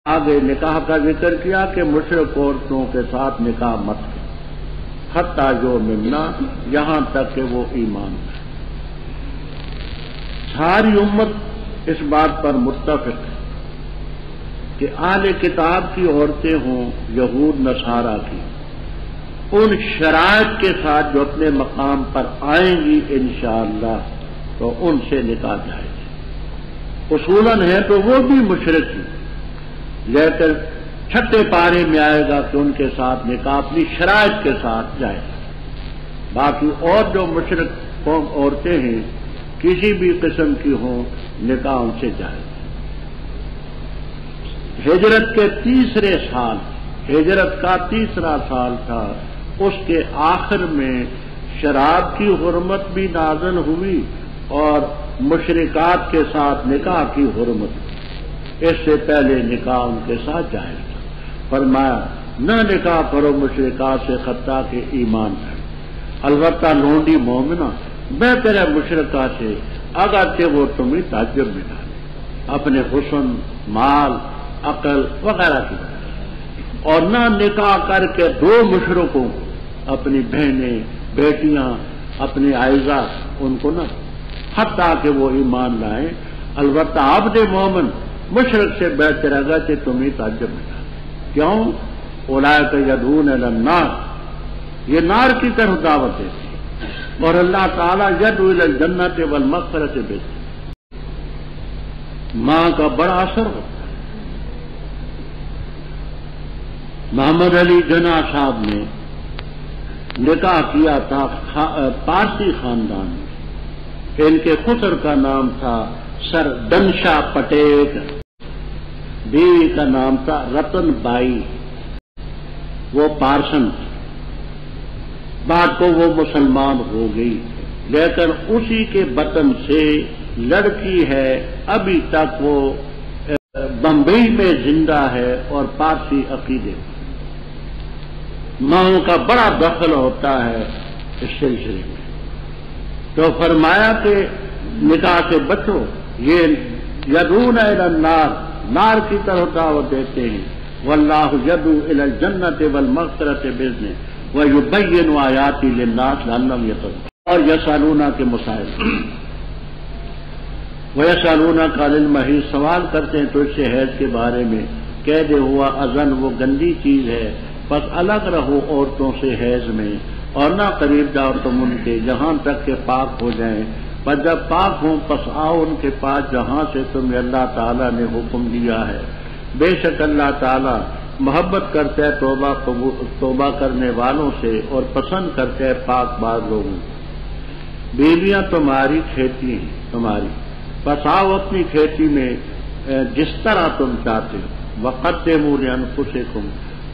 آگے نکاح کا ذکر کیا کہ مشرک عورتوں کے ساتھ نکاح مت کرو، حتیٰ جو منا، یہاں تک کہ وہ ایمان ہے۔ ساری امت اس بات پر متفق ہے کہ اہل کتاب کی عورتیں ہوں، یہود نصارہ کی، ان شرائط کے ساتھ جو اپنے مقام پر آئیں گی انشاءاللہ تو ان سے نکاح جائے گی۔ اصولاً ہے تو وہ بھی مشرک ہی، لیکن چھٹے پارے میں آئے گا کہ ان کے ساتھ نکاح اپنی شرائط کے ساتھ جائے گا۔ باقی اور جو مشرک قوم عورتیں ہیں کسی بھی قسم کی ہوں، نکاح ان سے جائے گا۔ ہجرت کے تیسرے سال، ہجرت کا تیسرا سال تھا، اس کے آخر میں شراب کی حرمت بھی نازل ہوئی اور مشرکات کے ساتھ نکاح کی حرمت ہوئی۔ اس سے پہلے نکاح ان کے ساتھ جائز تھا۔ فرمایا نہ نکاح کرو مشرکات سے حتیٰ کہ ایمان ہے، البتہ لونڈی مومنہ بہتر ہے مشرکہ سے اگرچہ وہ تمہیں تعجب میں ڈالے اپنے حسن، مال، عقل وغیرہ کی وجہ سے، اور نہ نکاح کر کے دو مشرکوں کو، اپنی بہنیں، بیٹیاں، اپنی عائزہ، ان کو نہ، حتیٰ کہ وہ ایمان لائیں۔ البتہ عبد مومن مشرک سے بہتر ہے کہ تمہیں تعجب میں ڈالے۔ کیوں؟ اولئک یدعون الی النار، یہ نار کی طرف دعوت دیتی ہے، اور اللہ تعالیٰ یدعو الی الجنۃ والمغفرۃ بذکر، ماں کا بڑا اثر ہوتا ہے۔ محمد علی جناح صاحب نے نکاح کیا تھا پارسی خاندان میں، ان کے خسر کا نام تھا سر دنشا پٹیل، بیوی کا نام تھا رتن بائی، وہ پارسن تھی، بعد کو وہ مسلمان ہو گئی، لیکن اسی کے بطن سے لڑکی ہے، ابھی تک وہ بمبئی میں زندہ ہے اور پارسی عقیدے، ماں کا بڑا دخل ہوتا ہے اس سلسلے میں۔ تو فرمایا کہ نکاح سے بچو، یہ یدعون الی النار، نار کی طرف دعوت دیتے ہیں، واللہ یدعو الی الجنۃ والمغفرۃ باذنہ ویبین آیاتہ للناس لعلہم یتقون۔ اور یسألونک کے مسائل، ویسألونک عن المحیض، سوال کرتے ہیں تو اس سے حیض کے بارے میں، کہہ دے ہوا اذن وہ گندی چیز ہے، بس الگ رہو عورتوں سے حیض میں، اور نہ قریب جاؤ تم ان کے جہاں تک کہ پاک ہو جائیں، پر جب پاک ہوں پس آؤ ان کے پاس جہاں سے تمہیں اللہ تعالیٰ نے حکم دیا ہے، بے شک اللہ تعالیٰ محبت کرتا ہے توبہ کرنے والوں سے اور پسند کرتا ہے پاک باز لوگوں۔ بیویاں تمہاری کھیتی ہیں تمہاری، پس آؤ اپنی کھیتی میں جس طرح تم چاہتے ہو، وقدموا لانفسکم،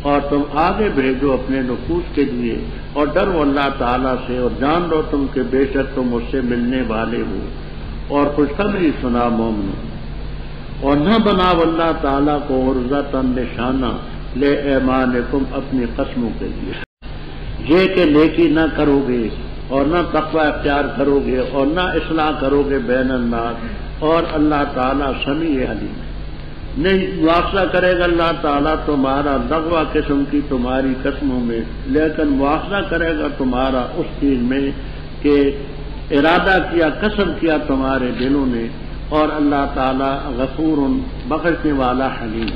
اور تم آگے بھیجو اپنے نفوس کے لیے، اور ڈرو اللہ تعالیٰ سے، اور جان لو تم کہ بے شک تم اس سے ملنے والے ہو، اور خوشخبری سنا مومنوں، اور نہ بناؤ اللہ تعالیٰ کو عرضۃ نشانہ لے ایمانکم، اپنی قسموں کے لیے، یہ کہ نیکی نہ کرو گے اور نہ تقوی اختیار کرو گے اور نہ اصلاح کرو گے بین الناس، اور اللہ تعالیٰ سمیع علیم ہے، نہیں مواخذہ کرے گا اللہ تعالیٰ تمہارا لغو قسم کی تمہاری قسموں میں، لیکن مواخذہ کرے گا تمہارا اس چیز میں کہ ارادہ کیا، قسم کیا تمہارے دلوں نے، اور اللہ تعالیٰ غفور، بخشنے والا، حلیم،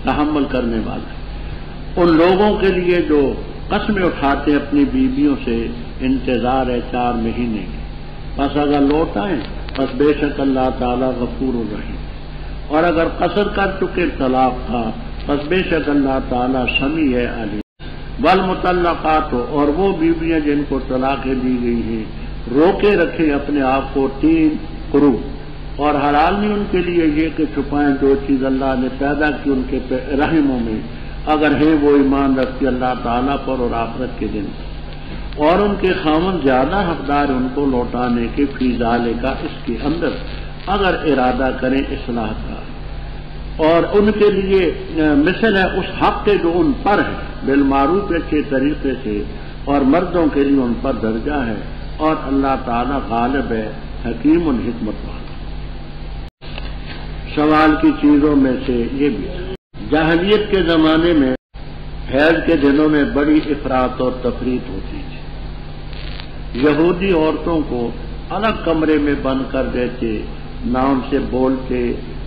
تحمل کرنے والا ہے۔ ان لوگوں کے لیے جو قسمیں اٹھاتے اپنی بیویوں سے، انتظار ہے 4 مہینے کی، بس اگر لوٹ آئیں بس بے شک اللہ تعالیٰ غفور الرحیم، اور اگر قصر کر چکے طلاق کا بس بے شک اللہ تعالیٰ سمیع ہے علیم۔ والمطلقات، اور وہ بیویاں جن کو طلاقیں دی گئی ہیں، روکے رکھیں اپنے آپ کو 3 قروء، اور حلال نہیں ان کے لیے یہ کہ چھپائیں جو چیز اللہ نے پیدا کی ان کے رحموں میں، اگر ہیں وہ ایمان رکھتی اللہ تعالیٰ پر اور آخرت کے دن، اور ان کے خاوند زیادہ حقدار ان کو لوٹانے کے، فی ذالک، اس کے اندر، اگر ارادہ کریں اصلاح کا، اور ان کے لیے مثل ہے اس حق کے جو ان پر ہے، بالمعروف اچھے طریقے سے، اور مردوں کے لیے ان پر درجہ ہے، اور اللہ تعالیٰ غالب ہے، حکیم حکمت والا۔ سوال کی چیزوں میں سے یہ بھی جاہلیت کے زمانے میں حیض کے دنوں میں بڑی افراط اور تفریط ہوتی تھی۔ یہودی عورتوں کو الگ کمرے میں بند کر دیتے، نہ ان سے بولتے،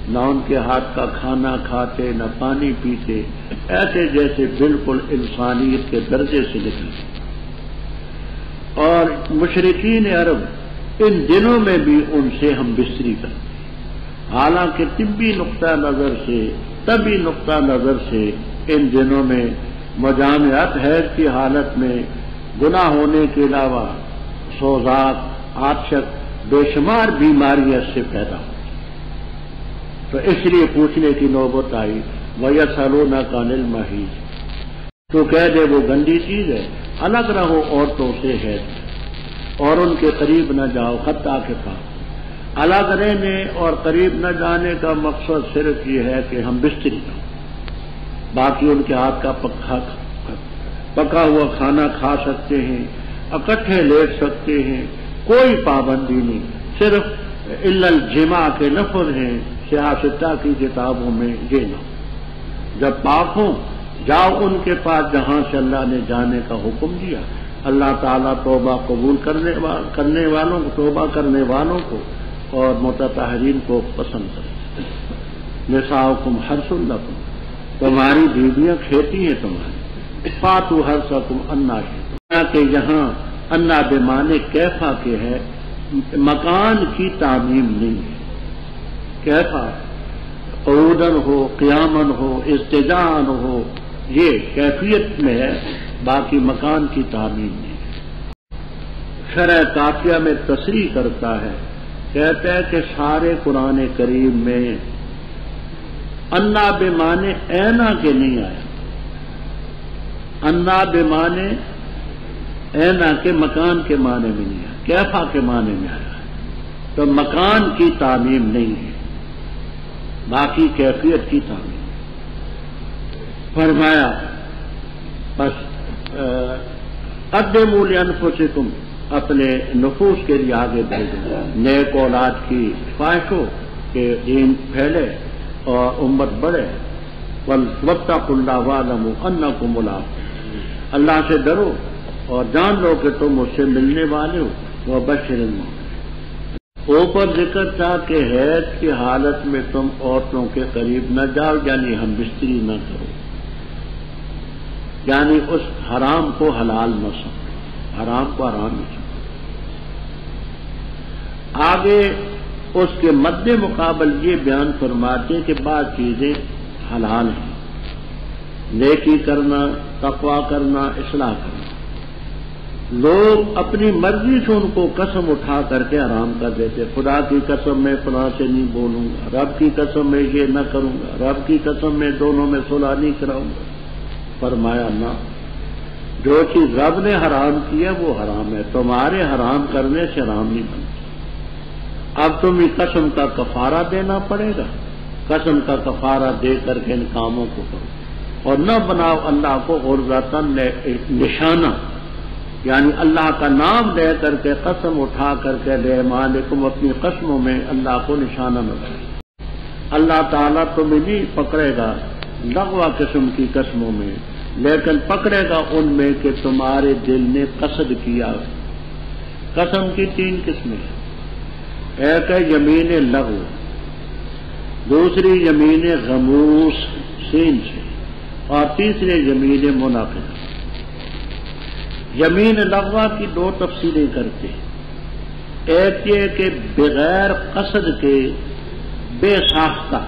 نہ ان کے ہاتھ کا کھانا کھاتے، نہ پانی پیتے، ایسے جیسے بالکل انسانیت کے درجے سے نکلے۔ اور مشرکین عرب ان دنوں میں بھی ان سے ہم بستری کرتے، حالانکہ طبی نقطہ نظر سے ان دنوں میں مجامعت حیض کی حالت میں گناہ ہونے کے علاوہ سوزاک، عطشت، بے شمار بیماریاں اس سے پیدا ہوتی۔ تو اس لیے پوچھنے کی نوبت آئی، وَيَسْأَلُونَكَ عَنِ الْمَحِيضِ، تو کہہ دے وہ گندی چیز ہے، الگ رہو عورتوں سے حیض اور ان کے قریب نہ جاؤ حتیٰ کہ پاک۔ الگ رہنے اور قریب نہ جانے کا مقصد صرف یہ ہے کہ ہم بستری نہ ہوں، باقی ان کے ہاتھ کا پکا ہوا کھانا کھا سکتے ہیں، اکٹھے لیٹ سکتے ہیں، کوئی پابندی نہیں، صرف الا الجماع کے لفظ ہیں سیاستہ کی کتابوں میں یہ نہ۔ جب پاک ہوں جاؤ ان کے پاس جہاں سے اللہ نے جانے کا حکم دیا۔ اللہ تعالیٰ توبہ قبول کرنے والوں کو، توبہ کرنے والوں کو اور متطہرین کو پسند کرتے ہیں۔ نساؤکم حرث لکم، تمہاری بیویاں کھیتی ہیں تمہاری، فاتوا حرثکم انا شئتم، کہ یہاں انا بمانے کیفا کے ہے، مکان کی تعمیم نہیں ہے۔ کیفا قعودن ہو، قیامن ہو، اضطجاعن ہو، یہ کیفیت میں ہے، باقی مکان کی تعمیم نہیں ہے۔ شرح کافیہ میں تصریح کرتا ہے، کہتا ہے کہ سارے قرآن کریم میں انا بمانے اینا کے نہیں آیا، انا بمانے اینا کے مکان کے معنی میں نہیں آیا، کیفا کے معنی میں آیا ہے، تو مکان کی تعمیم نہیں ہے، باقی کیفیت کی تعمیم۔ فرمایا بس قدموا لانفسکم، اپنے نفوس کے لیے آگے بڑھو، نیک اولاد کی خواہش ہو کہ دین پھیلے اور امت بڑھے، واتقوا اللہ واعلموا انکم ملاقوہ، اللہ سے ڈرو اور جان لو کہ تم اس سے ملنے والے ہو، وبشر المؤمنین۔ اوپر ذکر تھا کہ حیض کی حالت میں تم عورتوں کے قریب نہ جاؤ، یعنی ہم بستری نہ کرو، یعنی اس حرام کو حلال نہ سمجھو، حرام کو حرام نہ سمجھو۔ آگے اس کے مد مقابل یہ بیان فرماتے کہ بعض چیزیں حلال ہیں، نیکی کرنا، تقویٰ کرنا، اصلاح کرنا، لوگ اپنی مرضی سے ان کو قسم اٹھا کر کے حرام کر دیتے، خدا کی قسم میں فلاں سے نہیں بولوں گا، رب کی قسم میں یہ نہ کروں گا، رب کی قسم میں دونوں میں صلح نہیں کراؤں گا۔ فرمایا نہ، جو چیز رب نے حرام کی ہے وہ حرام ہے، تمہارے حرام کرنے سے حرام نہیں بنتا۔ اب تمہیں قسم کا کفارہ دینا پڑے گا، قسم کا کفارہ دے کر کے ان کاموں کو کرو، اور نہ بناؤ اللہ کو غرضاً نشانہ، یعنی اللہ کا نام لے کر کے قسم اٹھا کر کے لِأَيْمَانِكُمْ، اپنی قسموں میں اللہ کو نشانہ نہ بنائے۔ اللہ تعالیٰ تمہیں نہیں پکڑے گا لغوہ قسم کی قسموں میں، لیکن پکڑے گا ان میں کہ تمہارے دل نے قصد کیا۔ قسم کی 3 قسمیں، ایک ہے یمین لغو، دوسری یمین غموس سین سے، اور تیسری یمین منعقدہ۔ یمین لغوہ کی 2 تفصیلیں کرتے ہیں، ایک یہ کہ بغیر قصد کے بے ساختہ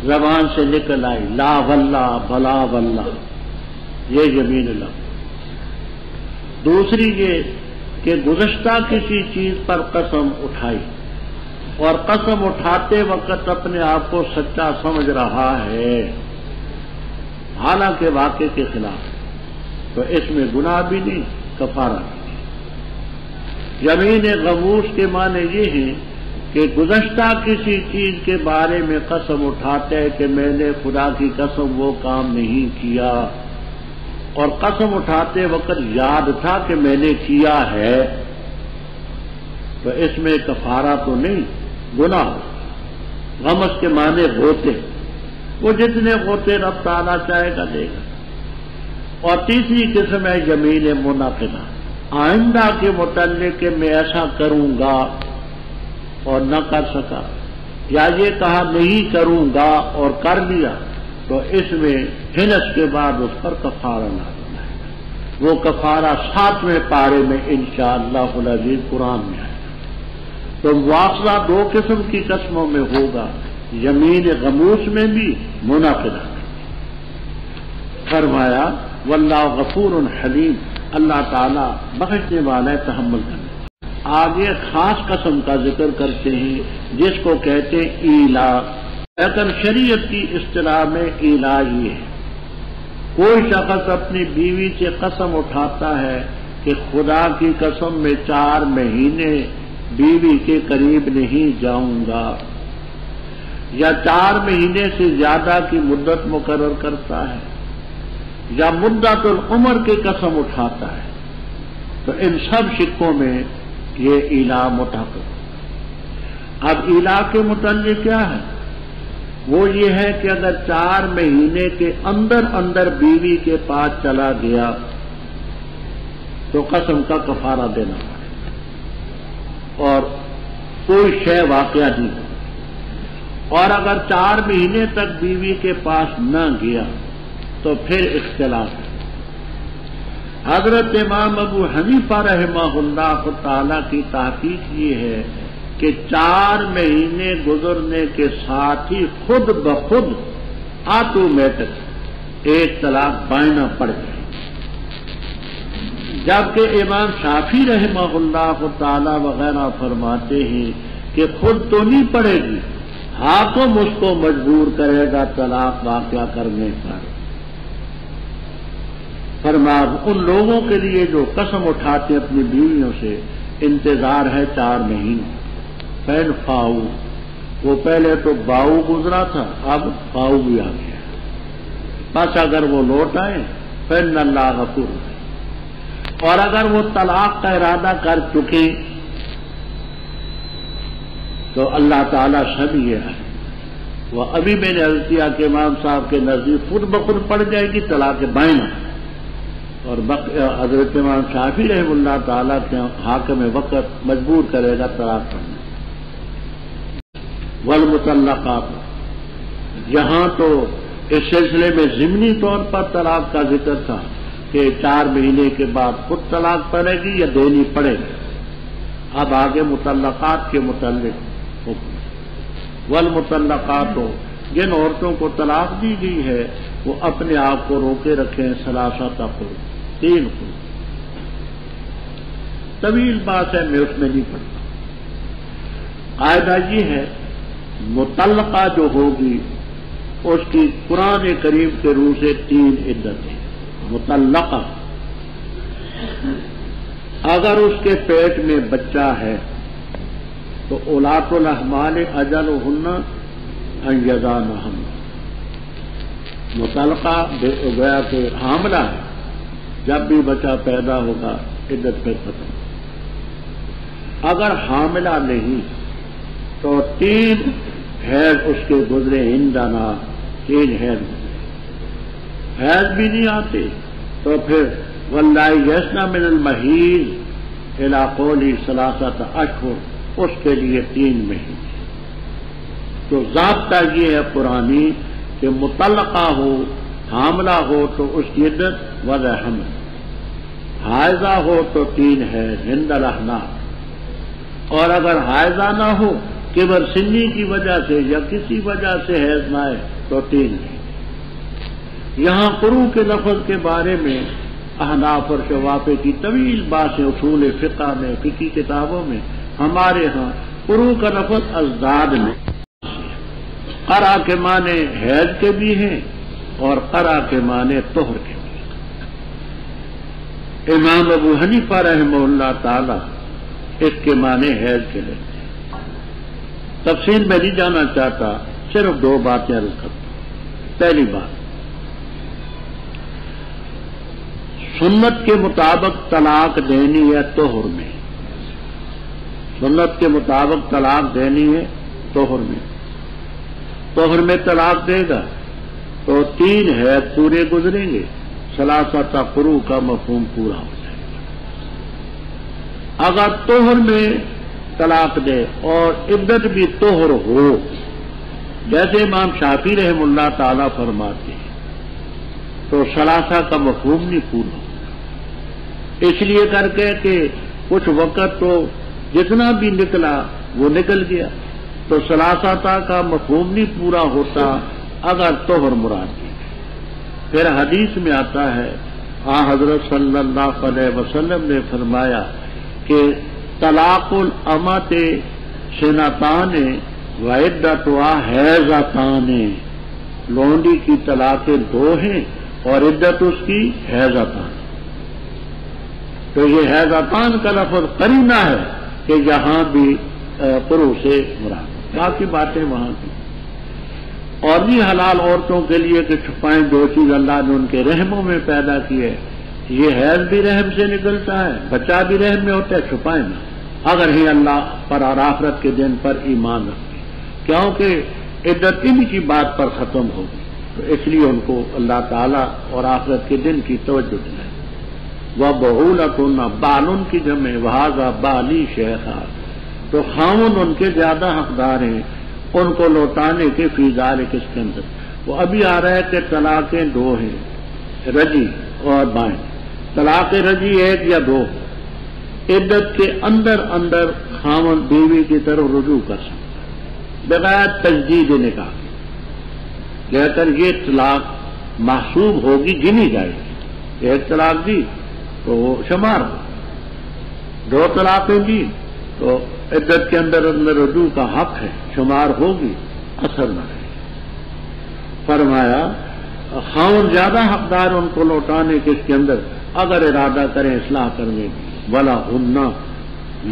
زبان سے نکل آئی لا واللہ بلا واللہ، یہ یمین لغو۔ دوسری یہ کہ گزشتہ کسی چیز پر قسم اٹھائی اور قسم اٹھاتے وقت اپنے آپ کو سچا سمجھ رہا ہے، حالانکہ واقع کے خلاف، تو اس میں گناہ بھی نہیں، کفارہ بھی نہیں۔ یمین غموس کے معنی یہ ہیں کہ گزشتہ کسی چیز کے بارے میں قسم اٹھاتے ہیں کہ میں نے خدا کی قسم وہ کام نہیں کیا، اور قسم اٹھاتے وقت یاد تھا کہ میں نے کیا ہے، تو اس میں کفارہ تو نہیں، گناہ۔ غمس کے معنی ہوتے، وہ جتنے غوطے رب تعالیٰ چاہے گا دے گا۔ اور تیسری قسم ہے یمین منعقدہ، آئندہ کے متعلق کہ میں ایسا کروں گا اور نہ کر سکا، یا یہ کہا نہیں کروں گا اور کر لیا، تو اس میں ہنس کے بعد اس پر کفارہ لازم ہے۔ وہ کفارہ 7ویں پارے میں انشاءاللہ العزیز قرآن میں آئے گا۔ تو مواخذہ 2 قسم کی قسموں میں ہوگا، یمین غموس میں بھی، منعقدہ میں بھی۔ فرمایا واللہ غفور حلیم، اللہ تعالیٰ بخشنے والا ہے، تحمل کرنے والا۔ آگے خاص قسم کا ذکر کرتے ہیں جس کو کہتے ہیں ایلا، لیکن شریعت کی اصطلاح میں ایلا یہ ہے، کوئی شخص اپنی بیوی سے قسم اٹھاتا ہے کہ خدا کی قسم میں 4 مہینے بیوی کے قریب نہیں جاؤں گا، یا 4 مہینے سے زیادہ کی مدت مقرر کرتا ہے، یا مدت العمر کی قسم اٹھاتا ہے، تو ان سب شکوں میں یہ ایلا متحقق۔ اب ایلا کے متعلق کیا ہے؟ وہ یہ ہے کہ اگر 4 مہینے کے اندر اندر بیوی کے پاس چلا گیا تو قسم کا کفارہ دینا پڑے اور کوئی شے واقعہ نہیں ہو، اور اگر 4 مہینے تک بیوی کے پاس نہ گیا تو پھر اختلاف ہے۔ حضرت امام ابو حنیفہ رحمہ اللہ تعالی کی تحقیق یہ ہے کہ 4 مہینے گزرنے کے ساتھ ہی خود بخود آٹومیٹک ایک طلاق بائنا پڑ گئی، جبکہ امام شافعی رحمہ اللہ تعالی وغیرہ فرماتے ہیں کہ خود تو نہیں پڑے گی، حاکم اس کو مجبور کرے گا طلاق واقعہ کرنے پر۔ فرمایا ان لوگوں کے لیے جو قسم اٹھاتے اپنی بیویوں سے انتظار ہے 4 مہینے۔ فین فاؤ، وہ پہلے تو باؤ گزرا تھا، اب فاؤ بھی آ گیا، بس اگر وہ لوٹ آئے فین اللہ غفور، اور اگر وہ طلاق کا ارادہ کر چکے تو اللہ تعالیٰ سبھی ہے۔ وہ ابھی میں نے عرض کیا کہ امام صاحب کے نزدیک خود بخود پڑ جائے گی طلاق بائنا، اور حضرت امام شافعی رحمہ اللہ تعالیٰ کے حاکم وقت مجبور کرے گا طلاق کرنے۔ والمطلقات، یہاں تو اس سلسلے میں ضمنی طور پر طلاق کا ذکر تھا کہ 4 مہینے کے بعد خود طلاق پڑے گی یا دینی پڑے گی، اب آگے مطلقات کے متعلق حکم۔ والمطلقات، جن عورتوں کو طلاق دی گئی ہے وہ اپنے آپ کو روکے رکھیں، ثلاثۃ قروء، 3 قروء۔ طویل بات ہے، میں اس میں نہیں پڑھتا۔ قاعدہ یہ ہے مطلقہ جو ہوگی اس کی قرآن کریم کے روح سے 3 عدتیں۔ مطلقہ اگر اس کے پیٹ میں بچہ ہے تو اولاۃ الاحمال اجلہن ان یضعن حملہن، مطلقہ گویا کہ حاملہ ہے، جب بھی بچہ پیدا ہوگا عدت پہ ختم۔ اگر حاملہ نہیں تو 3 حیض اس کے گزرے، ہندنا 3 حیض گزرے، حیض بھی نہیں آتے تو پھر واللہ یسنا من المحیض الی قولی 3 اشہر، اس کے لیے 3 مہینے۔ تو ضابطہ یہ ہے قرآنی کہ مطلقہ ہو، حاملہ ہو تو اس کی عدت وضع حمل، حائضہ ہو تو 3 حیض ہند الاحناف، اور اگر حائضہ نہ ہو کبر سنی کی وجہ سے یا کسی وجہ سے حیض نہ آئے تو 3 مہینے۔ یہاں قروء کے لفظ کے بارے میں احناف اور شوافی کی طویل باتیں اصول فقہ میں، فقہی کتابوں میں، ہمارے ہاں قروء کا لفظ ازداد میں قرأ کے معنی حیض کے بھی ہیں اور قرأ کے معنی طہر کے بھی ہیں۔ امام ابو حنیفہ رحمہ اللہ تعالی اس کے معنی حیض کے لیتے ہیں۔ تفصیل میں نہیں جانا چاہتا، صرف 2 باتیں عرض کرتا ہوں۔ پہلی بات، سنت کے مطابق طلاق دینی ہے طہر میں، سنت کے مطابق طلاق دینی ہے طہر میں۔ طہر میں طلاق دے گا تو 3 حیض پورے گزریں گے، ثلاثۃ قروء کا مفہوم پورا ہو جائے گا۔ اگر طہر میں طلاق دے اور عدت بھی طہر ہو، جیسے امام شافعی رحم اللہ تعالی فرماتے ہیں، تو ثلاثہ کا مفہوم نہیں پورا ہوگا، اس لیے کر کے کہ کچھ وقت تو جتنا بھی نکلا وہ نکل گیا، تو ثلاثہ کا مفہوم نہیں پورا ہوتا اگر طہر مراد کی۔ پھر حدیث میں آتا ہے حضرت صلی اللہ علیہ وسلم نے فرمایا کہ طلاق الامۃ سنتان وعدتها حیضتان، لونڈی کی طلاقیں 2 ہیں اور عدت اس کی حیضتان۔ تو یہ حیضتان کا لفظ قرینہ ہے کہ یہاں بھی قروء سے مراد، باقی باتیں وہاں کی۔ اور بھی حلال عورتوں کے لیے کہ چھپائیں جو چیز اللہ نے ان کے رحموں میں پیدا کی ہے، یہ حیض بھی رحم سے نکلتا ہے، بچہ بھی رحم میں ہوتا ہے، چھپائیں نہ اگر ہی اللہ پر اور آخرت کے دن پر ایمان رکھتے، کیونکہ عدت ان کی بات پر ختم ہوگی، تو اس لیے ان کو اللہ تعالیٰ اور آخرت کے دن کی توجہ دلائے۔ وَبُعُولَتُنَّ بالن کی جمع وَهَذَا بالی شیخا، تو خاوند ان کے زیادہ حقدار ہیں ان کو لوٹانے کے فی ذالک اس کے اندر۔ وہ ابھی آ رہا ہے کہ طلاقیں 2 ہیں، رجی اور بائن۔ طلاق رجی 1 یا 2، عدت کے اندر خاوند بیوی کی طرف رجوع کر سکتا بغیر تجدید نکاح، لیکن یہ طلاق محسوب ہوگی، گنی جائے گی۔ 1 طلاق دی تو وہ شمار ہو، 2 طلاقیں دی تو عدت کے اندر رجوع کا حق ہے، شمار ہوگی، اثر نہ رہے۔ فرمایا خاوند زیادہ حقدار ان کو لوٹانے کے اس کے اندر اگر ارادہ کریں اصلاح کرنے، ولا ہننا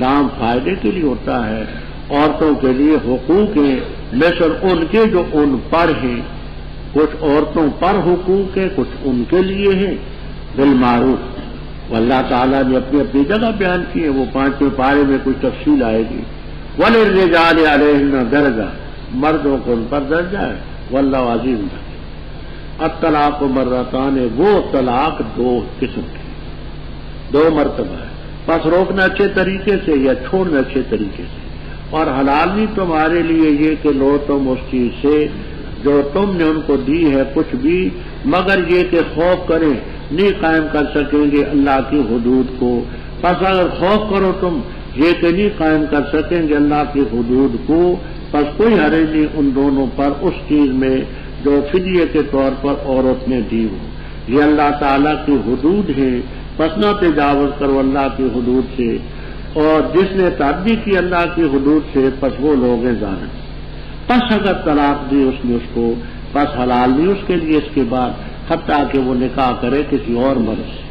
لام فائدے کے لیے ہوتا ہے، عورتوں کے لیے حقوق ہیں مثل ان کے جو ان پر ہیں، کچھ عورتوں پر حقوق ہیں، کچھ ان کے لیے ہیں بالمعروف۔ اللہ تعالیٰ نے اپنی اپنی جگہ بیان کی ہے، وہ 5ویں پارے میں کوئی تفصیل آئے گی۔ وَلِلرِّجَالِ عَلَيْهِنَّ دَرَجَةٌ، مردوں کو ان پر درجہ ہے، وَاللَّهُ عَزِيزٌ حَكِيمٌ۔ الطلاق مرتان، وہ طلاق 2 قسم کی، 2 مرتبہ ہے، پس روکنا اچھے طریقے سے یا چھوڑنا اچھے طریقے سے۔ اور حلال نہیں تمہارے لیے یہ کہ لو تم اس چیز سے جو تم نے ان کو دی ہے کچھ بھی، مگر یہ کہ خوف کریں نہیں قائم کر سکیں گے اللہ کی حدود کو۔ پس اگر خوف کرو تم یہ کہ نہیں قائم کر سکیں گے اللہ کی حدود کو، پس کوئی حرج نہیں ان دونوں پر اس چیز میں جو فدیے کے طور پر عورت نے دی ہو۔ یہ اللہ تعالیٰ کی حدود ہے، پس نہ تجاوز کرو اللہ کی حدود سے، اور جس نے تعدی کی اللہ کی حدود سے پس وہ لوگ ہیں ظالم۔ پس اگر طلاق دی اس نے اس کو، پس حلال نہیں اس کے لیے اس کے بعد حتیٰ کہ وہ نکاح کرے کسی اور مرد سے۔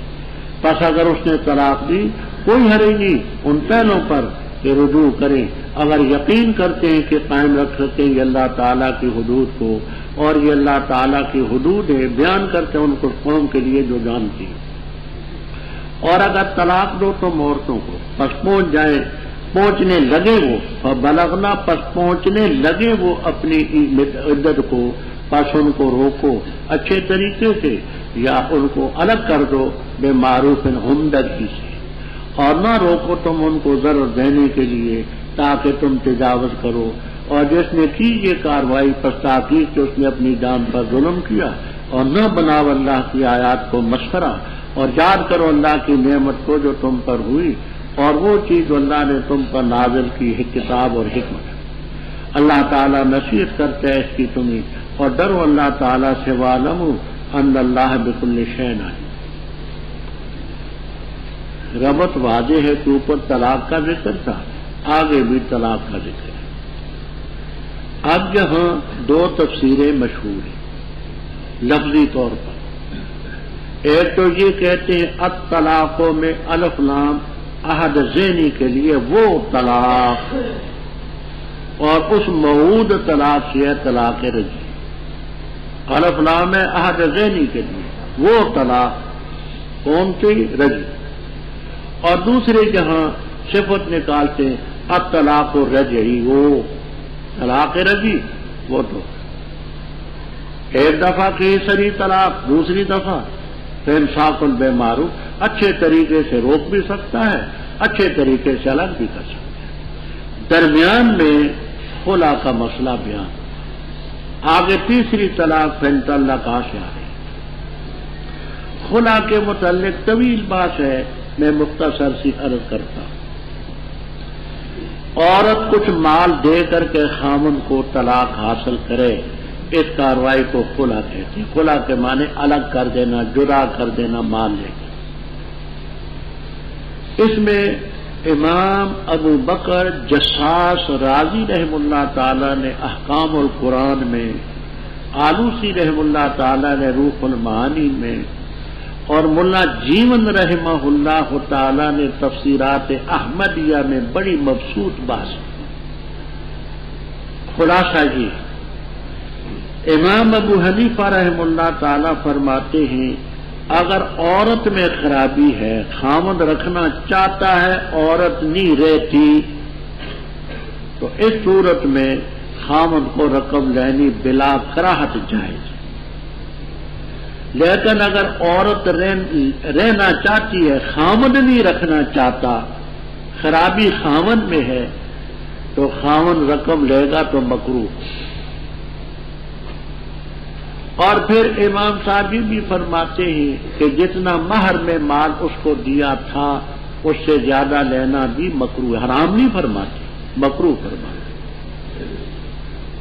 پس اگر اس نے طلاق دی کوئی حرج نہیں ان پہلوں پر کہ رجوع کریں اگر یقین کرتے ہیں کہ قائم رکھ سکیں گے اللہ تعالیٰ کی حدود کو، اور یہ اللہ تعالیٰ کی حدود ہے بیان کرتے ہیں ان کو قوم کے لیے جو جانتی ہے۔ اور اگر طلاق دو تم عورتوں کو پس پہنچنے لگے وہ بلغنا، پس پہنچنے لگے وہ اپنی عدت کو، پس ان کو روکو اچھے طریقے سے یا ان کو الگ کر دو بے معروف ہمدردی سے، اور نہ روکو تم ان کو ضرر دینے کے لیے تاکہ تم تجاوز کرو۔ اور جس نے کی یہ کاروائی پس تحقیق کہ اس نے اپنی جان پر ظلم کیا، اور نہ بناو اللہ کی آیات کو مسخرہ، اور یاد کرو اللہ کی نعمت کو جو تم پر ہوئی، اور وہ چیز جو اللہ نے تم پر نازل کی ہے کتاب اور حکمت۔ اللہ تعالیٰ نصیحت کرتے ہے اس کی تمہیں، اور ڈرو اللہ تعالیٰ سے، وَاعْلَمُوا أَنَّ اللَّهَ بِكُلِّ شَيْءٍ عَلِيمٌ۔ ربط واضح ہے کہ اوپر طلاق کا ذکر تھا، آگے بھی طلاق کا ذکر ہے۔ اب یہاں 2 تفسیریں مشہور ہیں لفظی طور پر۔ ایک تو یہ کہتے ہیں الطلاقوں میں الف لام عہد ذہنی کے لیے وہ طلاق، اور اس موعود طلاق سے ہے طلاق رجعی۔ الف لام ہے عہد ذہنی کے لیے وہ طلاق کون سی؟ رجعی۔ اور دوسرے جہاں صفت نکالتے ہیں الطلاق رجعی، وہ طلاق رجعی وہ تو ایک دفعہ کی سری طلاق، دوسری دفعہ تو انصاف بالمعروف، اچھے طریقے سے روک بھی سکتا ہے، اچھے طریقے سے الگ بھی کر سکتا ہے۔ درمیان میں خلا کا مسئلہ بیان، آگے تیسری طلاق فإن طلقا سے آ رہی۔ خلا کے متعلق طویل بات ہے، میں مختصر سی عرض کرتا ہوں۔ عورت کچھ مال دے کر کے خامن کو طلاق حاصل کرے، اس کارروائی کو خلا کہتے ہیں۔ خلا کے معنی الگ کر دینا، جدا کر دینا مال لے کر۔ اس میں امام ابو بکر جساس رازی رحم اللہ تعالی نے احکام القرآن میں، آلوسی رحم اللہ تعالی نے روح المعانی میں، اور ملا جیون رحمہ اللہ تعالی نے تفسیرات احمدیہ میں بڑی مبسوط بات۔ خلاصہ یہ امام ابو حنیفہ رحم اللہ تعالی فرماتے ہیں، اگر عورت میں خرابی ہے، خامد رکھنا چاہتا ہے، عورت نہیں رہتی، تو اس صورت میں خامد کو رقم لینی بلا کراہت جائز۔ لیکن اگر عورت رہنا چاہتی ہے، خامد نہیں رکھنا چاہتا، خرابی خامد میں ہے، تو خامد رقم لے گا تو مکروہ۔ اور پھر امام صاحب بھی فرماتے ہیں کہ جتنا مہر میں مال اس کو دیا تھا اس سے زیادہ لینا بھی مکروہ، حرام نہیں فرماتے، مکروہ فرماتے۔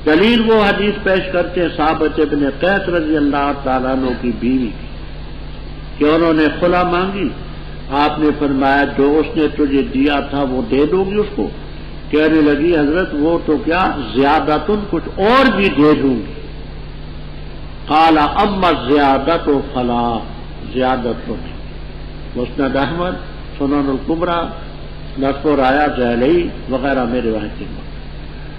دلیل وہ حدیث پیش کرتے ہیں ثابت ابن قیس رضی اللہ تعالیٰ عنہ کی بیوی کہ انہوں نے خلا مانگی، آپ نے فرمایا جو اس نے تجھے دیا تھا وہ دے دو گی اس کو؟ کہنے لگی حضرت وہ تو کیا زیادتن کچھ اور بھی دے دوں گی۔ قال اما زیادت و فلا، زیادت تو نہیں۔ مسند احمد، سنن الکبریٰ، نصف رایا ذیلی وغیرہ میں روایتیں۔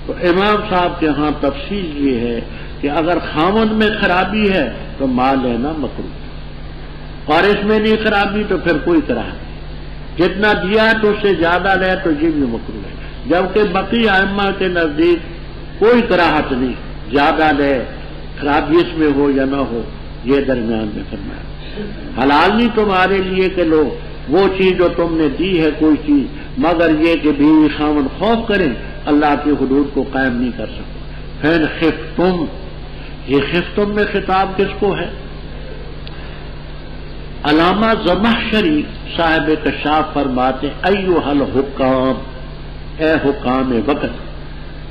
تو امام صاحب کے ہاں تفصیل یہ ہے کہ اگر خامد میں خرابی ہے تو مال لینا مکروہ، اور اس میں نہیں خرابی تو پھر کوئی کراہت نہیں۔ جتنا دیا ہے تو اس سے زیادہ لے تو یہ بھی مکروہ ہے، جبکہ بقی ائمہ کے نزدیک کوئی کراہت نہیں، زیادہ لے، خرابی اس میں ہو یا نہ ہو، یہ درمیان میں فرمایا۔ حلال نہیں تمہارے لیے کہ لو وہ چیز جو تم نے دی ہے کوئی چیز، مگر یہ کہ بیوی خامن خوف کریں اللہ کی حدود کو قائم نہیں کر سکو۔ فین خفتم، یہ خفتم میں خطاب کس کو ہے؟ علامہ زمخشری صاحب کشاف فرماتے ایھا الحکام، اے حکام وقت،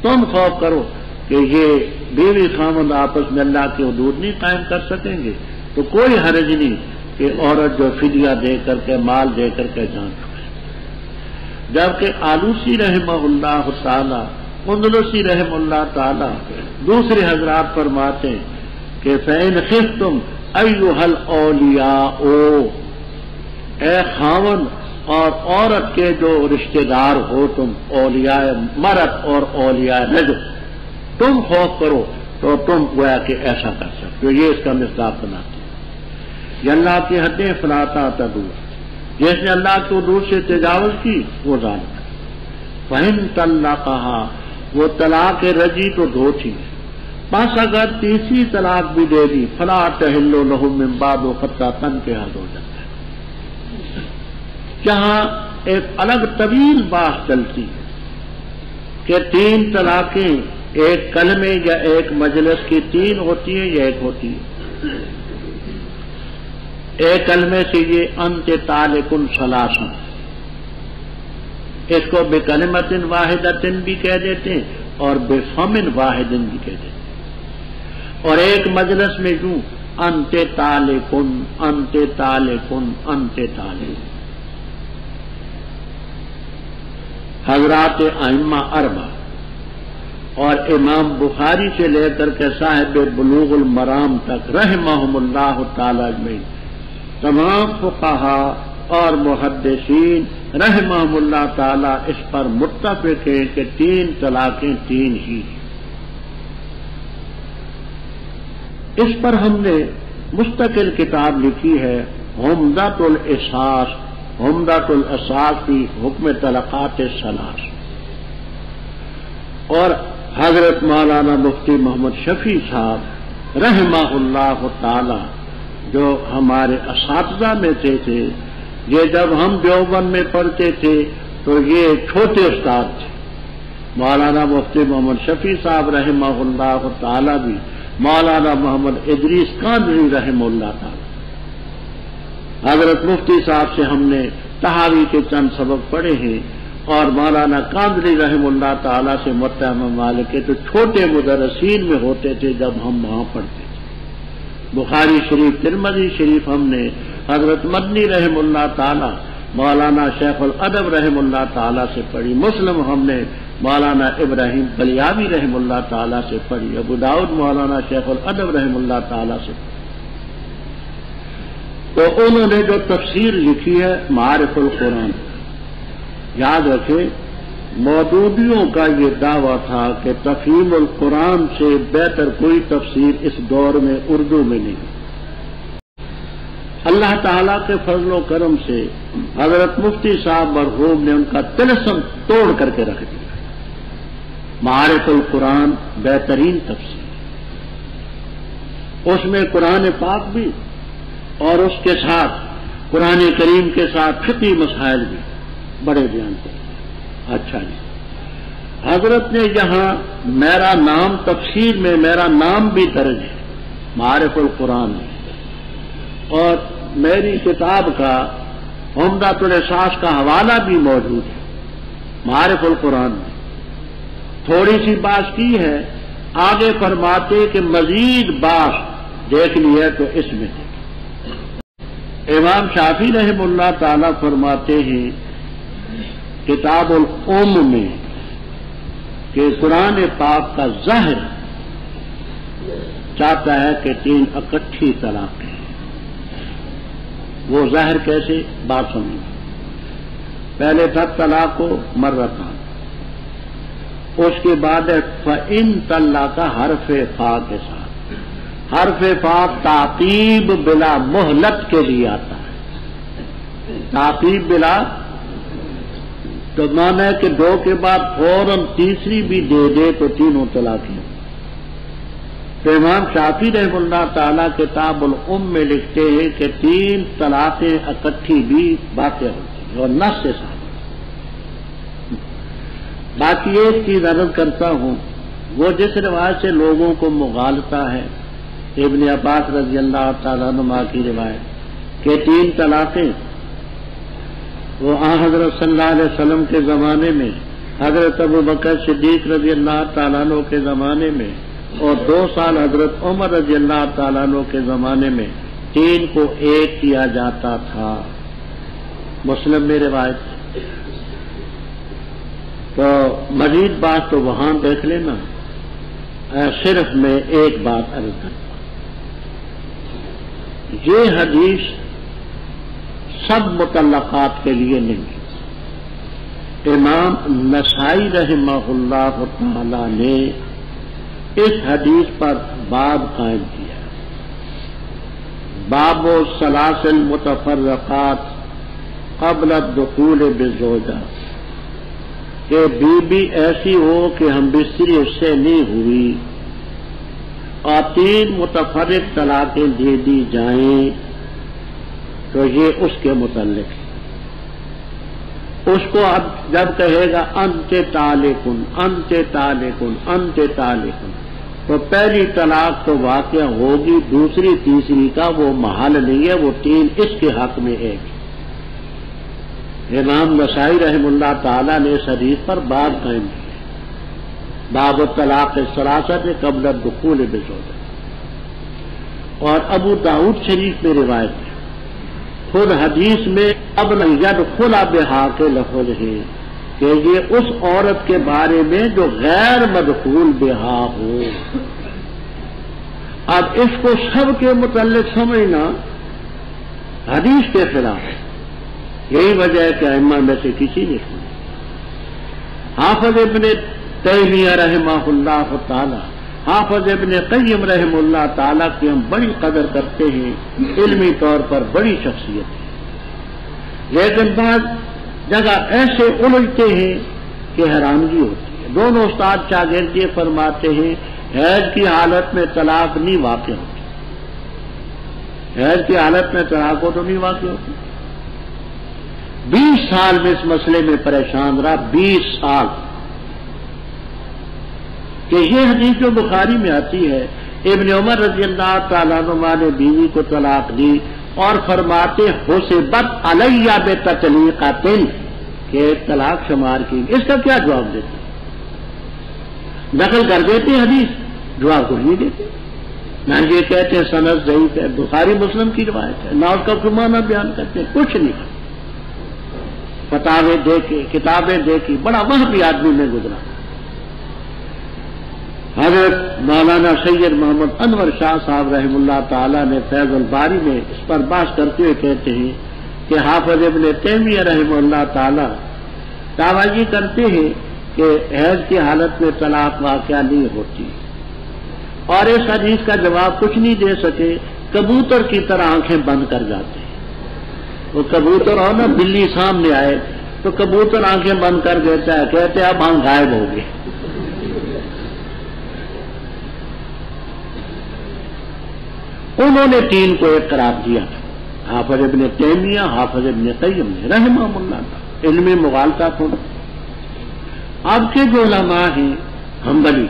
تم خوف کرو کہ یہ بیوی خامن آپس میں اللہ کی حدود نہیں قائم کر سکیں گے، تو کوئی حرج نہیں کہ عورت جو فدیہ دے کر کے، مال دے کر کے جان چکے۔ جبکہ آلوسی رحمہ اللہ تعالی، اندلسی رحمہ اللہ تعالی، دوسرے حضرات فرماتے ہیں کہ فإن خفتم ایھا الاولیاء، اے خاون اور عورت کے جو رشتہ دار ہو تم، اولیاء مرد اور اولیاء رجل، تم خوف کرو تو تم گویا کہ ایسا کر سکتے ہو۔ یہ اس کا مصداق بناتے ہیں۔ یہ اللہ کی حدیں فلا تعتدوا، جس نے اللہ کی حدود سے تجاوز کی وہ ظالم ہے۔ فإن طلقها، وہ طلاق رجی تو دو تھی، بس اگر تیسری طلاق بھی دے دی فلا تحل له من بعد حتى تنكح زوجها، جہاں ایک الگ طویل بحث چلتی کہ تین طلاقیں ایک کلمے یا ایک مجلس کی تین ہوتی ہیں یا ایک ہوتی ہے۔ ایک کلمے سے یہ انت طالق ثلاث، اس کو بکلمۃ واحدۃ بھی کہہ دیتے ہیں اور بفم واحد بھی کہہ دیتے ہیں، اور ایک مجلس میں یوں انت طالق انت طالق انت طالق۔ حضرات ائمہ اربعہ اور امام بخاری سے لے کر کے صاحب بلوغ المرام تک رحمہم اللہ تعالی اجمعین، تمام فقہا اور محدثین رحمہم اللہ تعالی اس پر متفق ہیں کہ تین طلاقیں تین ہی۔ اس پر ہم نے مستقل کتاب لکھی ہے عمدۃ الاساس، عمدۃ الاساس فی حکم طلقات الثلاث، اور حضرت مولانا مفتی محمد شفیع صاحب رحمہ اللہ تعالی جو ہمارے اساتذہ میں سے تھے، یہ جب ہم دیوبند میں پڑھتے تھے تو یہ چھوٹے استاد تھے۔ مولانا مفتی محمد شفیع صاحب رحمہ اللہ تعالی بھی، مولانا محمد ادریس کاندھری رحمہ اللہ تعالی، حضرت مفتی صاحب سے ہم نے تحاوی کے چند سبق پڑھے ہیں، اور مولانا کاندھری رحمہ اللہ تعالی سے موطا مالک کے تو چھوٹے مدرسین میں ہوتے تھے جب ہم وہاں پڑھتے تھے۔ بخاری شریف، ترمذی شریف ہم نے حضرت مدنی رحمہ اللہ تعالی، مولانا شیخ الادب رحمہ اللہ تعالی سے پڑھی، مسلم ہم نے مولانا ابراہیم بلیاوی رحمہ اللہ تعالی سے پڑھی، ابو داؤد مولانا شیخ الادب رحمہ اللہ تعالی سے پڑھی۔ تو انہوں نے جو تفسیر لکھی ہے معارف القرآن، یاد رکھیں مودودیوں کا یہ دعویٰ تھا کہ تفہیم القرآن سے بہتر کوئی تفسیر اس دور میں اردو میں نہیں۔ اللہ تعالیٰ کے فضل و کرم سے حضرت مفتی صاحب مرحوم نے ان کا طلسم توڑ کر کے رکھ دیا۔ معارف القرآن بہترین تفسیر، اس میں قرآن پاک بھی اور اس کے ساتھ قرآن کریم کے ساتھ فقہی مسائل بھی بڑے بیان کرتے۔ اچھا جی، حضرت نے یہاں میرا نام تفسیر میں میرا نام بھی درج ہے معارف القرآن میں، اور میری کتاب کا عمدۃ الاحساس کا حوالہ بھی موجود ہے معارف القرآن میں۔ تھوڑی سی بات کی ہے، آگے فرماتے کہ مزید بات دیکھ لی ہے تو اس میں دیکھ۔ امام شافعی رحمہ اللہ تعالی فرماتے ہیں کتاب الام میں کہ قرآن پاک کا ظاہر چاہتا ہے کہ 3 اکٹھی طلاقیں ہیں۔ وہ ظاہر کیسے؟ بات سنیں۔ پہلے تھا طلاق کو مرتان، اس کے بعد فَإِن طَلَّقَ حرف فا کے ساتھ، حرف فا تعقیب بلا مہلت کے لیے آتا ہے۔ تعقیب بلا تو مانا ہے کہ 2 کے بعد فوراً تیسری بھی دے دے تو 3 طلاقیں۔ تو امام شافعی رحمہ اللہ تعالیٰ کتاب الام میں لکھتے ہیں کہ 3 طلاقیں اکٹھی بھی واقع ہوتی ہیں اور نص سے ساتھ۔ باقی ایک چیز عرض کرتا ہوں، وہ جس روایت سے لوگوں کو مغالطہ ہے، ابن عباس رضی اللہ تعالیٰ عنہ کی روایت کہ 3 طلاقیں، وہ حضرت صلی اللہ علیہ وسلم کے زمانے میں، حضرت ابو بکر صدیق رضی اللہ تعالیٰ عنہ کے زمانے میں، اور 2 سال حضرت عمر رضی اللہ تعالیٰ عنہ کے زمانے میں 3 کو 1 کیا جاتا تھا۔ مسلم میں روایت۔ تو مزید بات تو وہاں دیکھ لینا، صرف میں ایک بات عرض کرتا ہوں، یہ حدیث سب مطلقات کے لیے نہیں۔ امام نسائی رحمہ اللہ تعالی نے اس حدیث پر باب قائم کیا، باب السلاسل متفرقات قبل الدخول بالزوجہ، کہ بیوی ایسی ہو کہ ہم بستری اس سے نہیں ہوئی اور 3 متفرق طلاقیں دے دی جائیں تو یہ اس کے متعلق ہے۔ اس کو اب جب کہے گا انت طالقن انت طالقن انت طالقن، تو پہلی طلاق تو واقع ہوگی، دوسری تیسری کا وہ محل نہیں ہے، وہ 3 اس کے حق میں ایک ہے۔ امام نسائی رحمہ اللہ تعالیٰ نے اس حدیث پر باب قائم کیا، باب الطلاق الثلاثہ قبل الدخول بالزوجہ۔ اور ابو داؤد شریف میں روایت ہے، خود حدیث میں قبل يدخل بہا کے لفظ ہے کہ یہ اس عورت کے بارے میں جو غیر مدخول بہا ہو۔ اب اس کو سب کے متعلق سمجھنا حدیث کے خلاف ہے، یہی وجہ ہے کہ ائمہ میں سے کسی نے سنا۔ حافظ ابن تیمیہ رحمہ اللہ تعالی، حافظ ابن قیم رحمہ اللہ تعالی کی ہم بڑی قدر کرتے ہیں، علمی طور پر بڑی شخصیت ہے، لیکن بعض جگہ ایسے الجھتے ہیں کہ حیرانگی ہوتی ہے۔ دونوں استاد شاگرد یہ فرماتے ہیں حیض کی حالت میں طلاق نہیں واقع ہوتی، حیض کی حالت میں طلاق ہو تو نہیں واقع ہوتی۔ 20 سال میں اس مسئلے میں پریشان رہا، 20 سال، کہ یہ حدیث جو بخاری میں آتی ہے، ابن عمر رضی اللہ تعالیٰ عنہ نے بیوی کو طلاق دی اور فرماتے حسبت علیہ بتطلیقۃ، کہ طلاق شمار کی، اس کا کیا جواب دیتے؟ نقل کر دیتے حدیث، جواب کو نہیں دیتے، نہ یہ کہتے ہیں سند ضعیف ہے، بخاری مسلم کی روایت ہے، نہ اس کا کوئی معنی بیان کرتے، کچھ نہیں کرتے۔ فتاوے دیکھے، کتابیں دیکھی، بڑا وہمی آدمی میں گزرا۔ حضرت مولانا سید محمد انور شاہ صاحب رحم اللہ تعالی نے فیض الباری میں اس پر بحث کرتے ہوئے کہتے ہیں کہ حافظ ابن تیمیہ رحم اللہ تعالی دعویٰ کرتے ہیں کہ حیض کی حالت میں طلاق واقعہ نہیں ہوتی، اور اس حدیث کا جواب کچھ نہیں دے سکے، کبوتر کی طرح آنکھیں بند کر جاتے ہیں۔ وہ کبوتر اور نا بلی سامنے آئے تو کبوتر آنکھیں بند کر دیتا ہے، کہتے اب ہم غائب ہو گئے۔ انہوں نے تین کو ایک قرار دیا تھا، حافظ ابن تیمیہ، حافظ ابن قیم نے رحمہ اللہ تعالی، علمی مغالطہ ہونا۔ اب کے جو علماء ہیں حنبلی،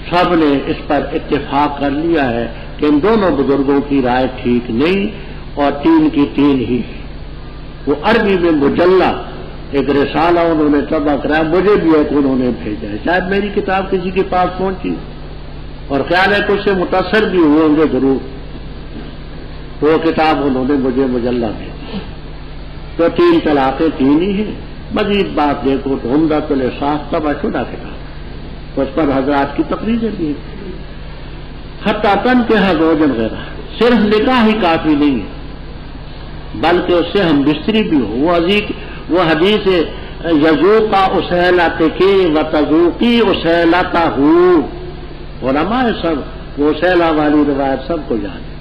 سب نے اس پر اتفاق کر لیا ہے کہ ان دونوں بزرگوں کی رائے ٹھیک نہیں، اور تین کی تین ہی۔ وہ عربی میں مجلہ ایک رسالہ انہوں نے طبع کرایا، مجھے بھی ایک انہوں نے بھیجا ہے، شاید میری کتاب کسی کے پاس پہنچی اور خیال ہے کہ اس سے متاثر بھی ہوئے ہوں گے ضرور، تو وہ کتاب انہوں نے مجھے مجلہ بھیجی۔ تو تین طلاقیں تین ہی ہیں۔ مزید بات دیکھو تو عمدۃ الاحساس طبع شدہ کتاب، اس پر حضرات کی تقریریں بھی ہیں۔ حتیٰ تنکح زوجا غیرہ، صرف نکاح ہی کافی نہیں ہے بلکہ اس سے ہم بستری بھی ہو۔ وہ حدیث یذوق اسیلتک وتذوقی اسیلتہ، علماء سب وہ اسیلہ والی روایت سب کو یاد ہے۔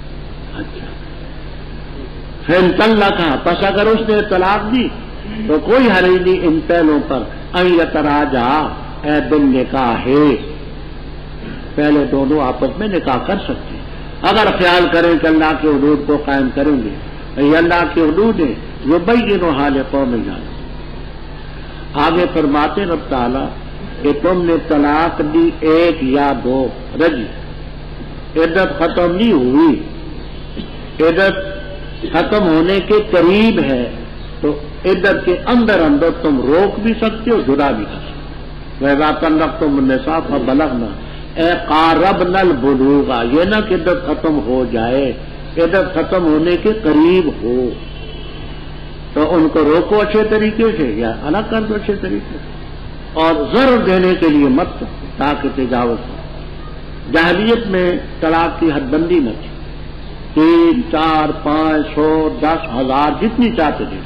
اچھا، فإن طلقها، پس اگر اس نے طلاق دی تو کوئی حرج نہیں ان پہلوں پر، ان یتراجع، اے دن نکاح ہے، پہلے دونوں آپس میں نکاح کر سکتے ہیں اگر خیال کریں کہ اللہ کے حدود کو قائم کریں گے۔ یہ اللہ کے حدود ہیں جو بینھا لقوم یعلمون۔ آگے فرماتے رب تعالیٰ کہ تم نے طلاق دی ایک یا دو رجی، عدت ختم نہیں ہوئی، عدت ختم ہونے کے قریب ہے، تو عدت کے اندر اندر تم روک بھی سکتے ہو، جدا بھی کر سکتے ہو۔ وَإِذَا طَلَّقْتُمُ النِّسَاءَ فَبَلَغْنَ، اے قاربن البلوغ، یہ نہ کہ عدت ختم ہو جائے، عدت ختم ہونے کے قریب ہو تو ان کو روکو اچھے طریقے سے، یا الگ کر دو اچھے طریقے سے، اور ضرر دینے کے لیے مت کرو تاکہ تجاوز ہو۔ جاہلیت میں طلاق کی حد بندی نہ تھی، 3، 4، 500، 10,000 جتنی چاہتے تھے۔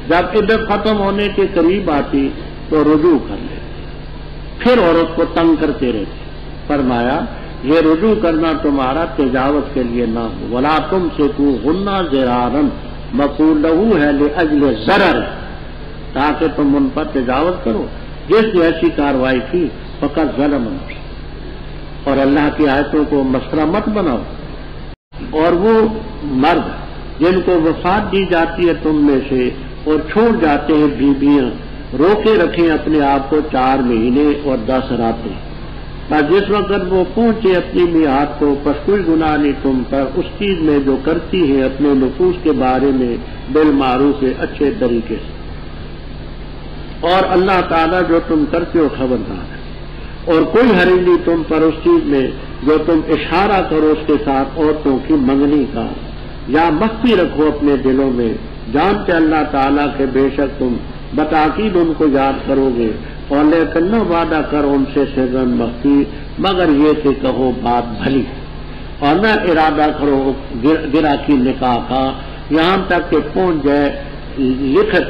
جب عدت ختم ہونے کے قریب آتی تو رجوع کر لیتے، پھر عورت کو تنگ کرتے رہتے۔ فرمایا یہ رجوع کرنا تمہارا تجاوز کے لیے نہ ہو، ولا تمسکوہن ضرارا، مفعول لہ ہے لاجل ضرر، تاکہ تم ان پر تجاوز کرو۔ جس نے ایسی کارروائی کی فقط ظلم نفسہ، اور اللہ کی آیتوں کو مسخرہ مت بناؤ۔ اور وہ مرد جن کو وفات دی جاتی ہے تم میں سے اور چھوڑ جاتے ہیں بیویاں، روکے رکھیں اپنے آپ کو 4 مہینے اور 10 راتیں، اور جس وقت وہ پہنچے اپنی میعاد کو، پس کوئی گناہ نہیں تم پر اس چیز میں جو کرتی ہے اپنے نفوس کے بارے میں بالمعروف اچھے طریقے سے، اور اللہ تعالیٰ جو تم کرتے ہو خبردار ہے۔ اور کوئی حرج نہیں تم پر اس چیز میں جو تم اشارہ کرو اس کے ساتھ عورتوں کی منگنی کا، یا مخفی رکھو اپنے دلوں میں، جانتے اللہ تعالیٰ کہ بے شک تم بتاکید ان کو یاد کرو گے، اور لیکن نہ وعدہ کرو ان سے سرن مخفی، مگر یہ کہ کہو بات بھلی، اور نہ ارادہ کرو گرا کی نکاح کا، یہاں تک کہ پہنچ جائے لکھت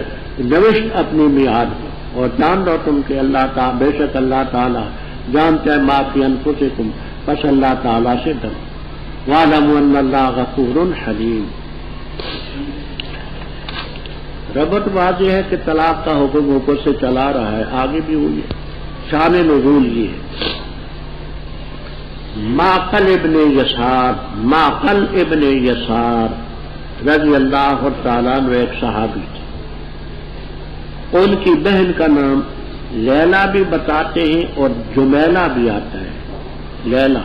نوشت اپنی میعاد کو، اور جان دو تم کہ اللہ تعالیٰ بے شک اللہ تعالیٰ جانتا ہے ما فی انفسکم، پس اللہ تعالیٰ سے ڈرو۔ وَاعْلَمُوا أَنَّ اللَّهَ غَفُورٌ حَلِيمٌ۔ ربط واضح ہے کہ طلاق کا حکم اوپر سے چلا رہا ہے، آگے بھی ہوئی ہے۔ شان نزول یہ ہے معقل ابن یسار رضی اللہ تعالیٰ عنہ ایک صحابی تھے. ان کی بہن کا نام لیلا بھی بتاتے ہیں اور جمیلہ بھی آتا ہے. لیلا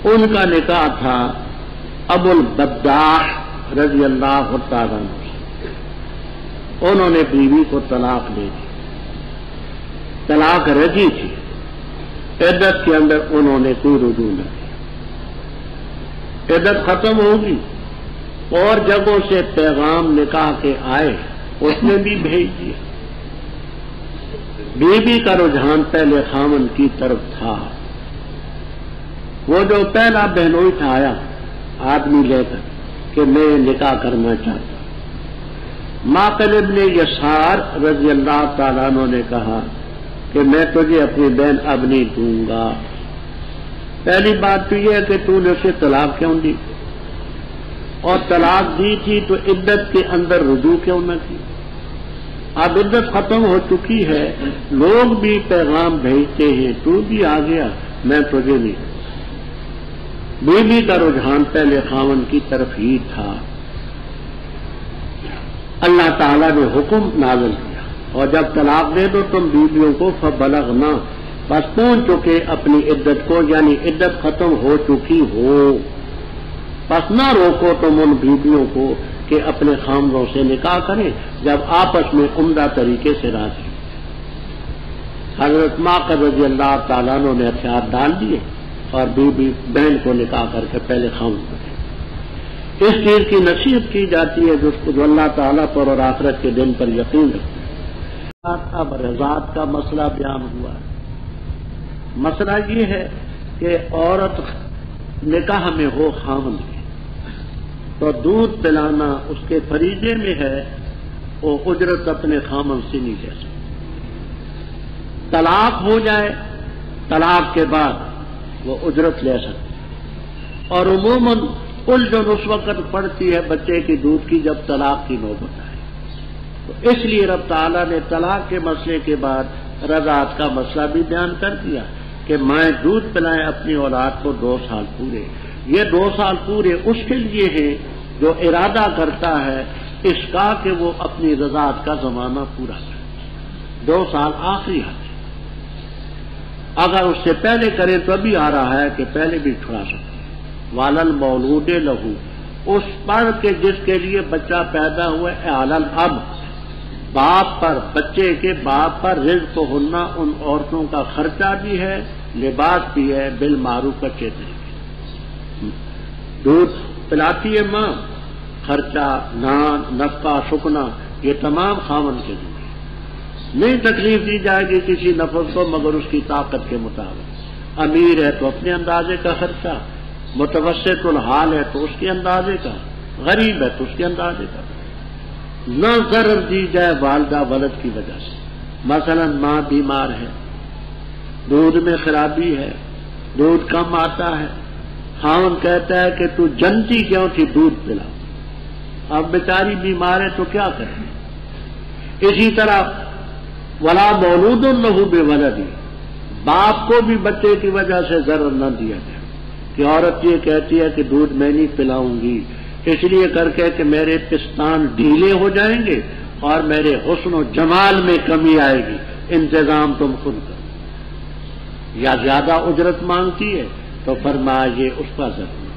ان کا نکاح تھا ابو البداح رضی اللہ تعالیٰ عنہ سے. انہوں نے بیوی کو طلاق دے دی. طلاق رجی تھی. عدت کے اندر انہوں نے کوئی رجوع نہ کیا. عدت ختم ہوگی اور جگہوں سے پیغام نکاح کے آئے, اس نے بھی بھیج دیا. بیوی کا رجحان پہلے خامن کی طرف تھا. وہ جو پہلا بہنوئی تھا آیا آدمی لے کر کہ میں نکاح کرنا چاہتا ہوں. معقل ابن یسار رضی اللہ تعالیٰ عنہ نے کہا کہ میں تجھے اپنی بہن اب نہیں دوں گا. پہلی بات تو یہ ہے کہ تو نے اسے طلاق کیوں دی, اور طلاق دی تھی تو عدت کے اندر رجوع کیوں نہ کی. اب عدت ختم ہو چکی ہے, لوگ بھی پیغام بھیجتے ہیں, تو بھی آ گیا, میں تجھے نہیں. بیوی کا رجحان پہلے خاوند کی طرف ہی تھا. اللہ تعالیٰ نے حکم نازل کیا, اور جب طلاق دے دو تم بیویوں کو فبلغنا, بس پہنچ چکے اپنی عدت کو, یعنی عدت ختم ہو چکی ہو. بس نہ روکو تم ان بیویوں کو کہ اپنے خامدوں سے نکاح کریں جب آپس میں عمدہ طریقے سے راضی. حضرت معقل رضی اللہ تعالیٰ عنہ نے ہتھیار ڈال دیے اور بیوی بہن کو نکاح کر کے پہلے خامد کرے. اس چیز کی نصیحت کی جاتی ہے جو اللہ تعالیٰ پر اور آخرت کے دن پر یقین رکھتے ہیں. اب رضاعت کا مسئلہ بیان ہوا ہے. مسئلہ یہ ہے کہ عورت نکاح میں ہو خامد کی تو دودھ پلانا اس کے فریضے میں ہے, وہ اجرت اپنے خامد سے نہیں لے سکتی. طلاق ہو جائے, طلاق کے بعد وہ اجرت لے سکتی, اور عموماً الجھن اس وقت پڑتی ہے بچے کی دودھ کی جب طلاق کی نوبت آئے. تو اس لیے رب تعالیٰ نے طلاق کے مسئلے کے بعد رضاعت کا مسئلہ بھی بیان کر دیا کہ مائیں دودھ پلائیں اپنی اولاد کو 2 سال پورے. یہ 2 سال پورے اس کے لیے ہے جو ارادہ کرتا ہے اس کا کہ وہ اپنی رضاعت کا زمانہ پورا کرے. 2 سال آخری حد. اگر اس سے پہلے کرے تو ابھی آ رہا ہے کہ پہلے بھی چھڑا سکتے. والل مولود لہو, اس پر کہ جس کے لیے بچہ پیدا ہوا ہے, علل اب, باپ پر, بچے کے باپ پر, رزق ہونا ان عورتوں کا خرچہ بھی ہے, لباس بھی ہے, بالمعروف اچھے طریقے. دودھ پلاتی ہے ماں, خرچہ, نان, نفقہ, سکنا, یہ تمام خاوند کے لیے. نہیں تکلیف دی جائے گی کسی نفر کو مگر اس کی طاقت کے مطابق. امیر ہے تو اپنے اندازے کا خرچہ, متوسط الحال ہے تو اس کے اندازے کا, غریب ہے تو اس کے اندازے کا. نہ ضرر دی جائے والدہ ولد کی وجہ سے. مثلا ماں بیمار ہے, دودھ میں خرابی ہے, دودھ کم آتا ہے, خاوند کہتا ہے کہ تو جنتی کیوں تھی دودھ پلا, اب بیچاری بیمار ہے تو کیا کریں. اسی طرح ولا مولود لہو بولدی, باپ کو بھی بچے کی وجہ سے ضرر نہ دیا جائے کہ عورت یہ کہتی ہے کہ دودھ میں نہیں پلاؤں گی اس لیے کر کے کہ میرے پستان ڈھیلے ہو جائیں گے اور میرے حسن و جمال میں کمی آئے گی, انتظام تم خود کرو. یا زیادہ اجرت مانگتی ہے تو فرمایا یہ اس کا ضرور.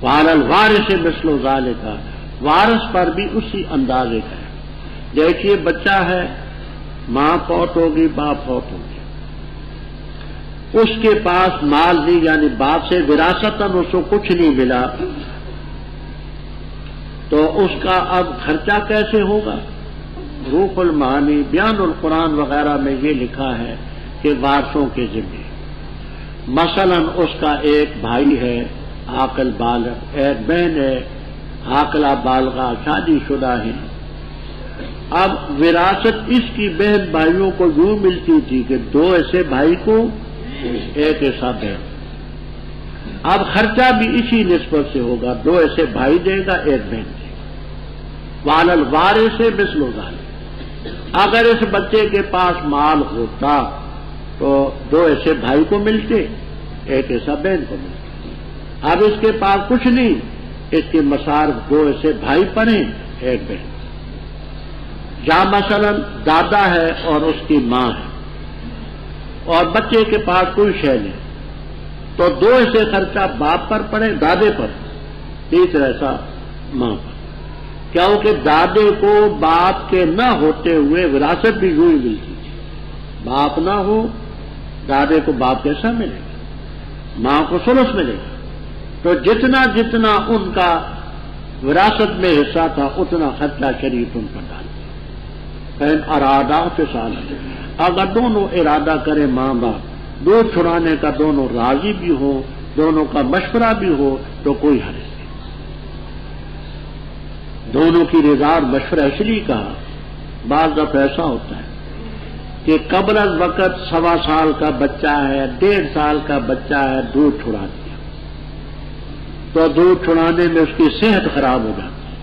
وعلی الوارث مثل ذالک, وارث پر بھی اسی اندازے کا ہے. دیکھیے بچہ ہے, ماں فوت ہوگی, باپ فوت ہوگی, اس کے پاس مال نہیں, یعنی باپ سے وراثتاً اس کو کچھ نہیں ملا, تو اس کا اب خرچہ کیسے ہوگا. روح المعانی, بیان القرآن وغیرہ میں یہ لکھا ہے کہ وارثوں کے ذمہ, مثلا اس کا ایک بھائی ہے عاقل بالغ, ایک بہن ہے عاقلہ بالغہ, شادی شدہ ہے. اب وراثت اس کی بہن بھائیوں کو یوں ملتی تھی کہ 2 ایسے بھائی کو ایک ایسا بہن. اب خرچہ بھی اسی نسبت سے ہوگا, 2 ایسے بھائی دے گا, ایک بہن دے گا. وعلی الوارث مثل ذالک, اگر اس بچے کے پاس مال ہوتا تو 2 ایسے بھائی کو ملتے, ایک حصہ بہن کو ملتا۔ اب اس کے پاس کچھ نہیں، اس کے مصارف 2 ایسے بھائی پڑے، ایک بہن۔ یا مثلا دادا ہے اور اس کی ماں ہے، اور بچے کے پاس کوئی شے نہیں، تو 2 ایسے خرچہ باپ پر پڑے، دادے پر، تیسرا ایسا ماں پر، کیونکہ دادے کو باپ کے نہ ہوتے ہوئے وراثت بھی یوں ہی ملتی تھی۔ باپ نہ ہو دادے کو باپ کیسا ملے گا، ماں کو ثلث ملے گا، تو جتنا جتنا ان کا وراثت میں حصہ تھا اتنا خرچہ شریعت ان پر ڈال دیا۔ فإن ارادہ فصال، اگر دونوں ارادہ کرے ماں باپ دودھ چھڑانے کا، دونوں راضی بھی ہو، دونوں کا مشورہ بھی ہو، تو کوئی حرج نہیں۔ دونوں کی رضا اور مشورہ اس لیے کہا، بعض دفعہ ایسا ہوتا ہے کہ قبل از وقت 1.25 سال کا بچہ ہے، 1.5 سال کا بچہ ہے، دودھ چھڑا دیا، تو دودھ چھڑانے میں اس کی صحت خراب ہو جاتی ہے۔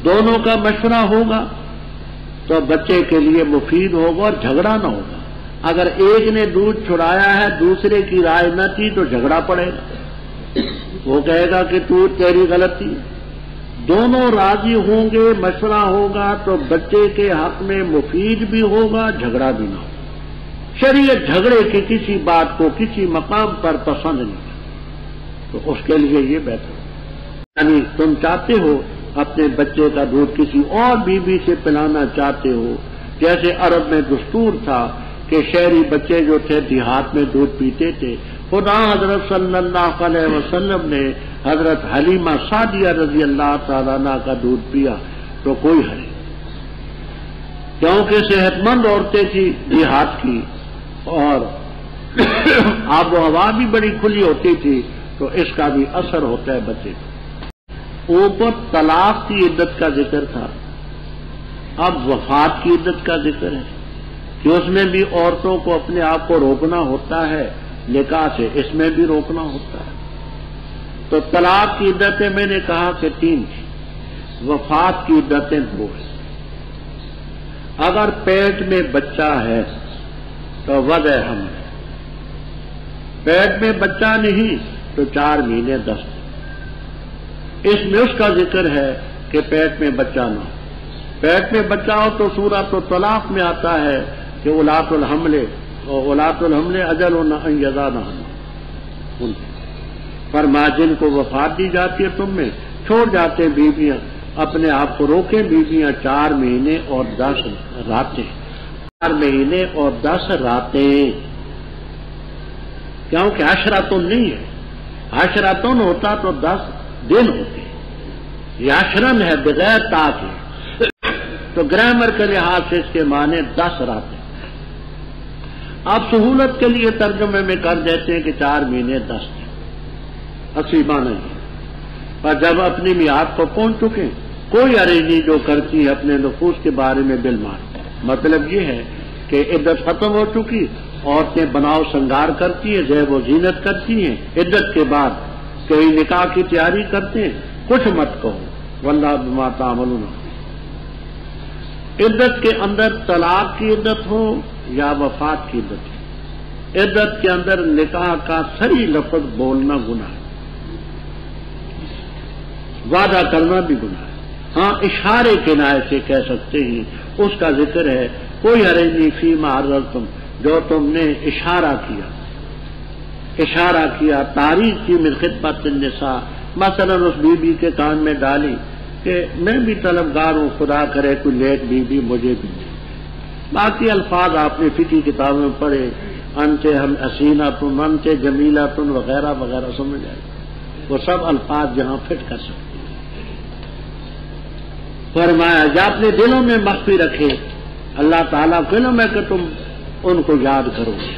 دونوں کا مشورہ ہوگا تو بچے کے لیے مفید ہوگا اور جھگڑا نہ ہوگا۔ اگر ایک نے دودھ چھڑایا ہے دوسرے کی رائے نہ تھی تو جھگڑا پڑے گا، وہ کہے گا کہ تیری غلطی۔ دونوں راضی ہوں گے، مشورہ ہوگا تو بچے کے حق میں مفید بھی ہوگا، جھگڑا بھی نہ ہوگا۔ شریعت جھگڑے کی کسی بات کو کسی مقام پر پسند نہیں کرتی، تو اس کے لیے یہ بہتر ہے۔ یعنی تم چاہتے ہو اپنے بچے کا دودھ کسی اور بیوی سے پلانا چاہتے ہو، جیسے عرب میں دستور تھا کہ شہری بچے جو تھے دیہات میں دودھ پیتے تھے، خدا حضرت صلی اللہ علیہ وسلم نے حضرت حلیمہ سعدیہ رضی اللہ تعالیٰ عنہ کا دودھ پیا تو کوئی حرج نہیں، کیونکہ صحت مند عورتیں تھیں دیہات کی، اور آب و ہوا بھی بڑی کھلی ہوتی تھی، تو اس کا بھی اثر ہوتا ہے بچے کو۔ اوپر طلاق کی عدت کا ذکر تھا، اب وفات کی عدت کا ذکر ہے کہ اس میں بھی عورتوں کو اپنے آپ کو روکنا ہوتا ہے نکاح سے، اس میں بھی روکنا ہوتا ہے۔ تو طلاق کی عدتیں میں نے کہا کہ 3 تھی، وفات کی عدتیں 2 ہیں۔ اگر پیٹ میں بچہ ہے تو وضع حمل ہے، پیٹ میں بچہ نہیں تو 4 مہینے 10 دن۔ اس میں اس کا ذکر ہے کہ پیٹ میں بچہ نہ ہو، پیٹ میں بچہ ہو تو سورۃ الطلاق میں آتا ہے کہ اولاۃ الحمل اجلہن ان یضعن حملہن، فرمایا جن کو وفات دی جاتی ہے تم میں چھوڑ جاتے بیویاں، اپنے آپ کو روکیں بیویاں 4 مہینے اور 10 راتیں، 4 مہینے اور 10 راتیں، کیونکہ عشرۃن نہیں ہے، عشرۃن ہوتا تو 10 دن ہوتے، یہ عشرن ہے بغیر تا کے، تو گرامر کے لحاظ سے اس کے معنی 10 راتیں۔ آپ سہولت کے لیے ترجمے میں کر دیتے ہیں کہ 4 مہینے 10 دن، اصلی معنی ہے۔ اور جب اپنی میعاد کو پہنچ چکے کوئی حرج نہیں جو کرتی ہے اپنے نفوس کے بارے میں بالمعروف، مطلب یہ ہے کہ عدت ختم ہو چکی، عورتیں بناؤ سنگار کرتی ہیں، زیب و زینت کرتی ہیں، عدت کے بعد کہیں نکاح کی تیاری کرتے ہیں، کچھ مت کہو، واللہ بما تعملون۔ عدت کے اندر طلاق کی عدت ہو یا وفات کی عدت ہو، عدت کے اندر نکاح کا صحیح لفظ بولنا گناہ ہے، وعدہ کرنا بھی گناہ ہے۔ ہاں اشارے کنایے سے کہہ سکتے ہیں، اس کا ذکر ہے، کوئی حرج نہیں فیما عرضتم، جو تم نے اشارہ کیا، تعریف کی من خطبت النساء، مثلا اس بی بی کے کان میں ڈالی کہ میں بھی طلبگار ہوں، خدا کرے کوئی نیک بی بی مجھے بھی دے۔ باقی الفاظ آپ نے فقہ کتابوں میں پڑھے، انت ہم حسینۃ، انت جمیلۃ وغیرہ وغیرہ، سمجھ آئے، وہ سب الفاظ جہاں فٹ کر سکتے ہیں۔ فرمایا جو اپنے دلوں میں مخفی رکھے، اللہ تعالیٰ کو علم ہے کہ تم ان کو یاد کرو گے۔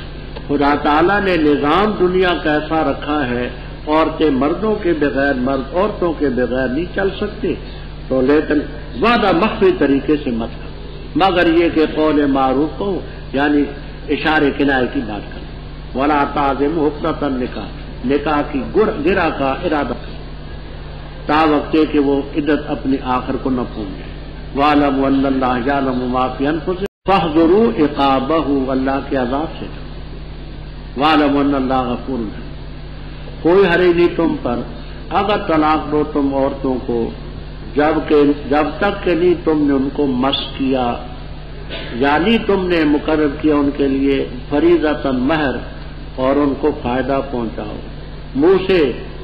خدا تعالیٰ نے نظام دنیا کا ایسا رکھا ہے، عورتیں مردوں کے بغیر، مرد عورتوں کے بغیر نہیں چل سکتے، تو لیکن وعدہ مخفی طریقے سے مت کرو، مگر یہ کہ قول معروف ہو، یعنی اشارے کنائے کی بات کرو، ولا تعزموا عقدۃ النکاح، نکاح کی گرہ کا ارادہ کرو تا وقت کہ وہ عدت اپنی آخر کو نہ پہنچ جائے۔ وَاعْلَمُوا أَنَّ اللَّهَ يَعْلَمُ مَا فِي أَنفُسِكُمْ فَاحْذَرُوا عِقَابَهُ، اللہ کے عذاب سے ڈرو۔ وَاعْلَمُ أَنَّ اللَّهَ غَفُورٌ رَحِيمٌ۔ کوئی حرج نہیں تم پر اگر طلاق دو تم عورتوں کو جب تک کہ نہیں تم نے ان کو مس کیا، یعنی تم نے مقرر کیا ان کے لیے فریضۃً مہر اور ان کو فائدہ پہنچاؤ۔ منہ سے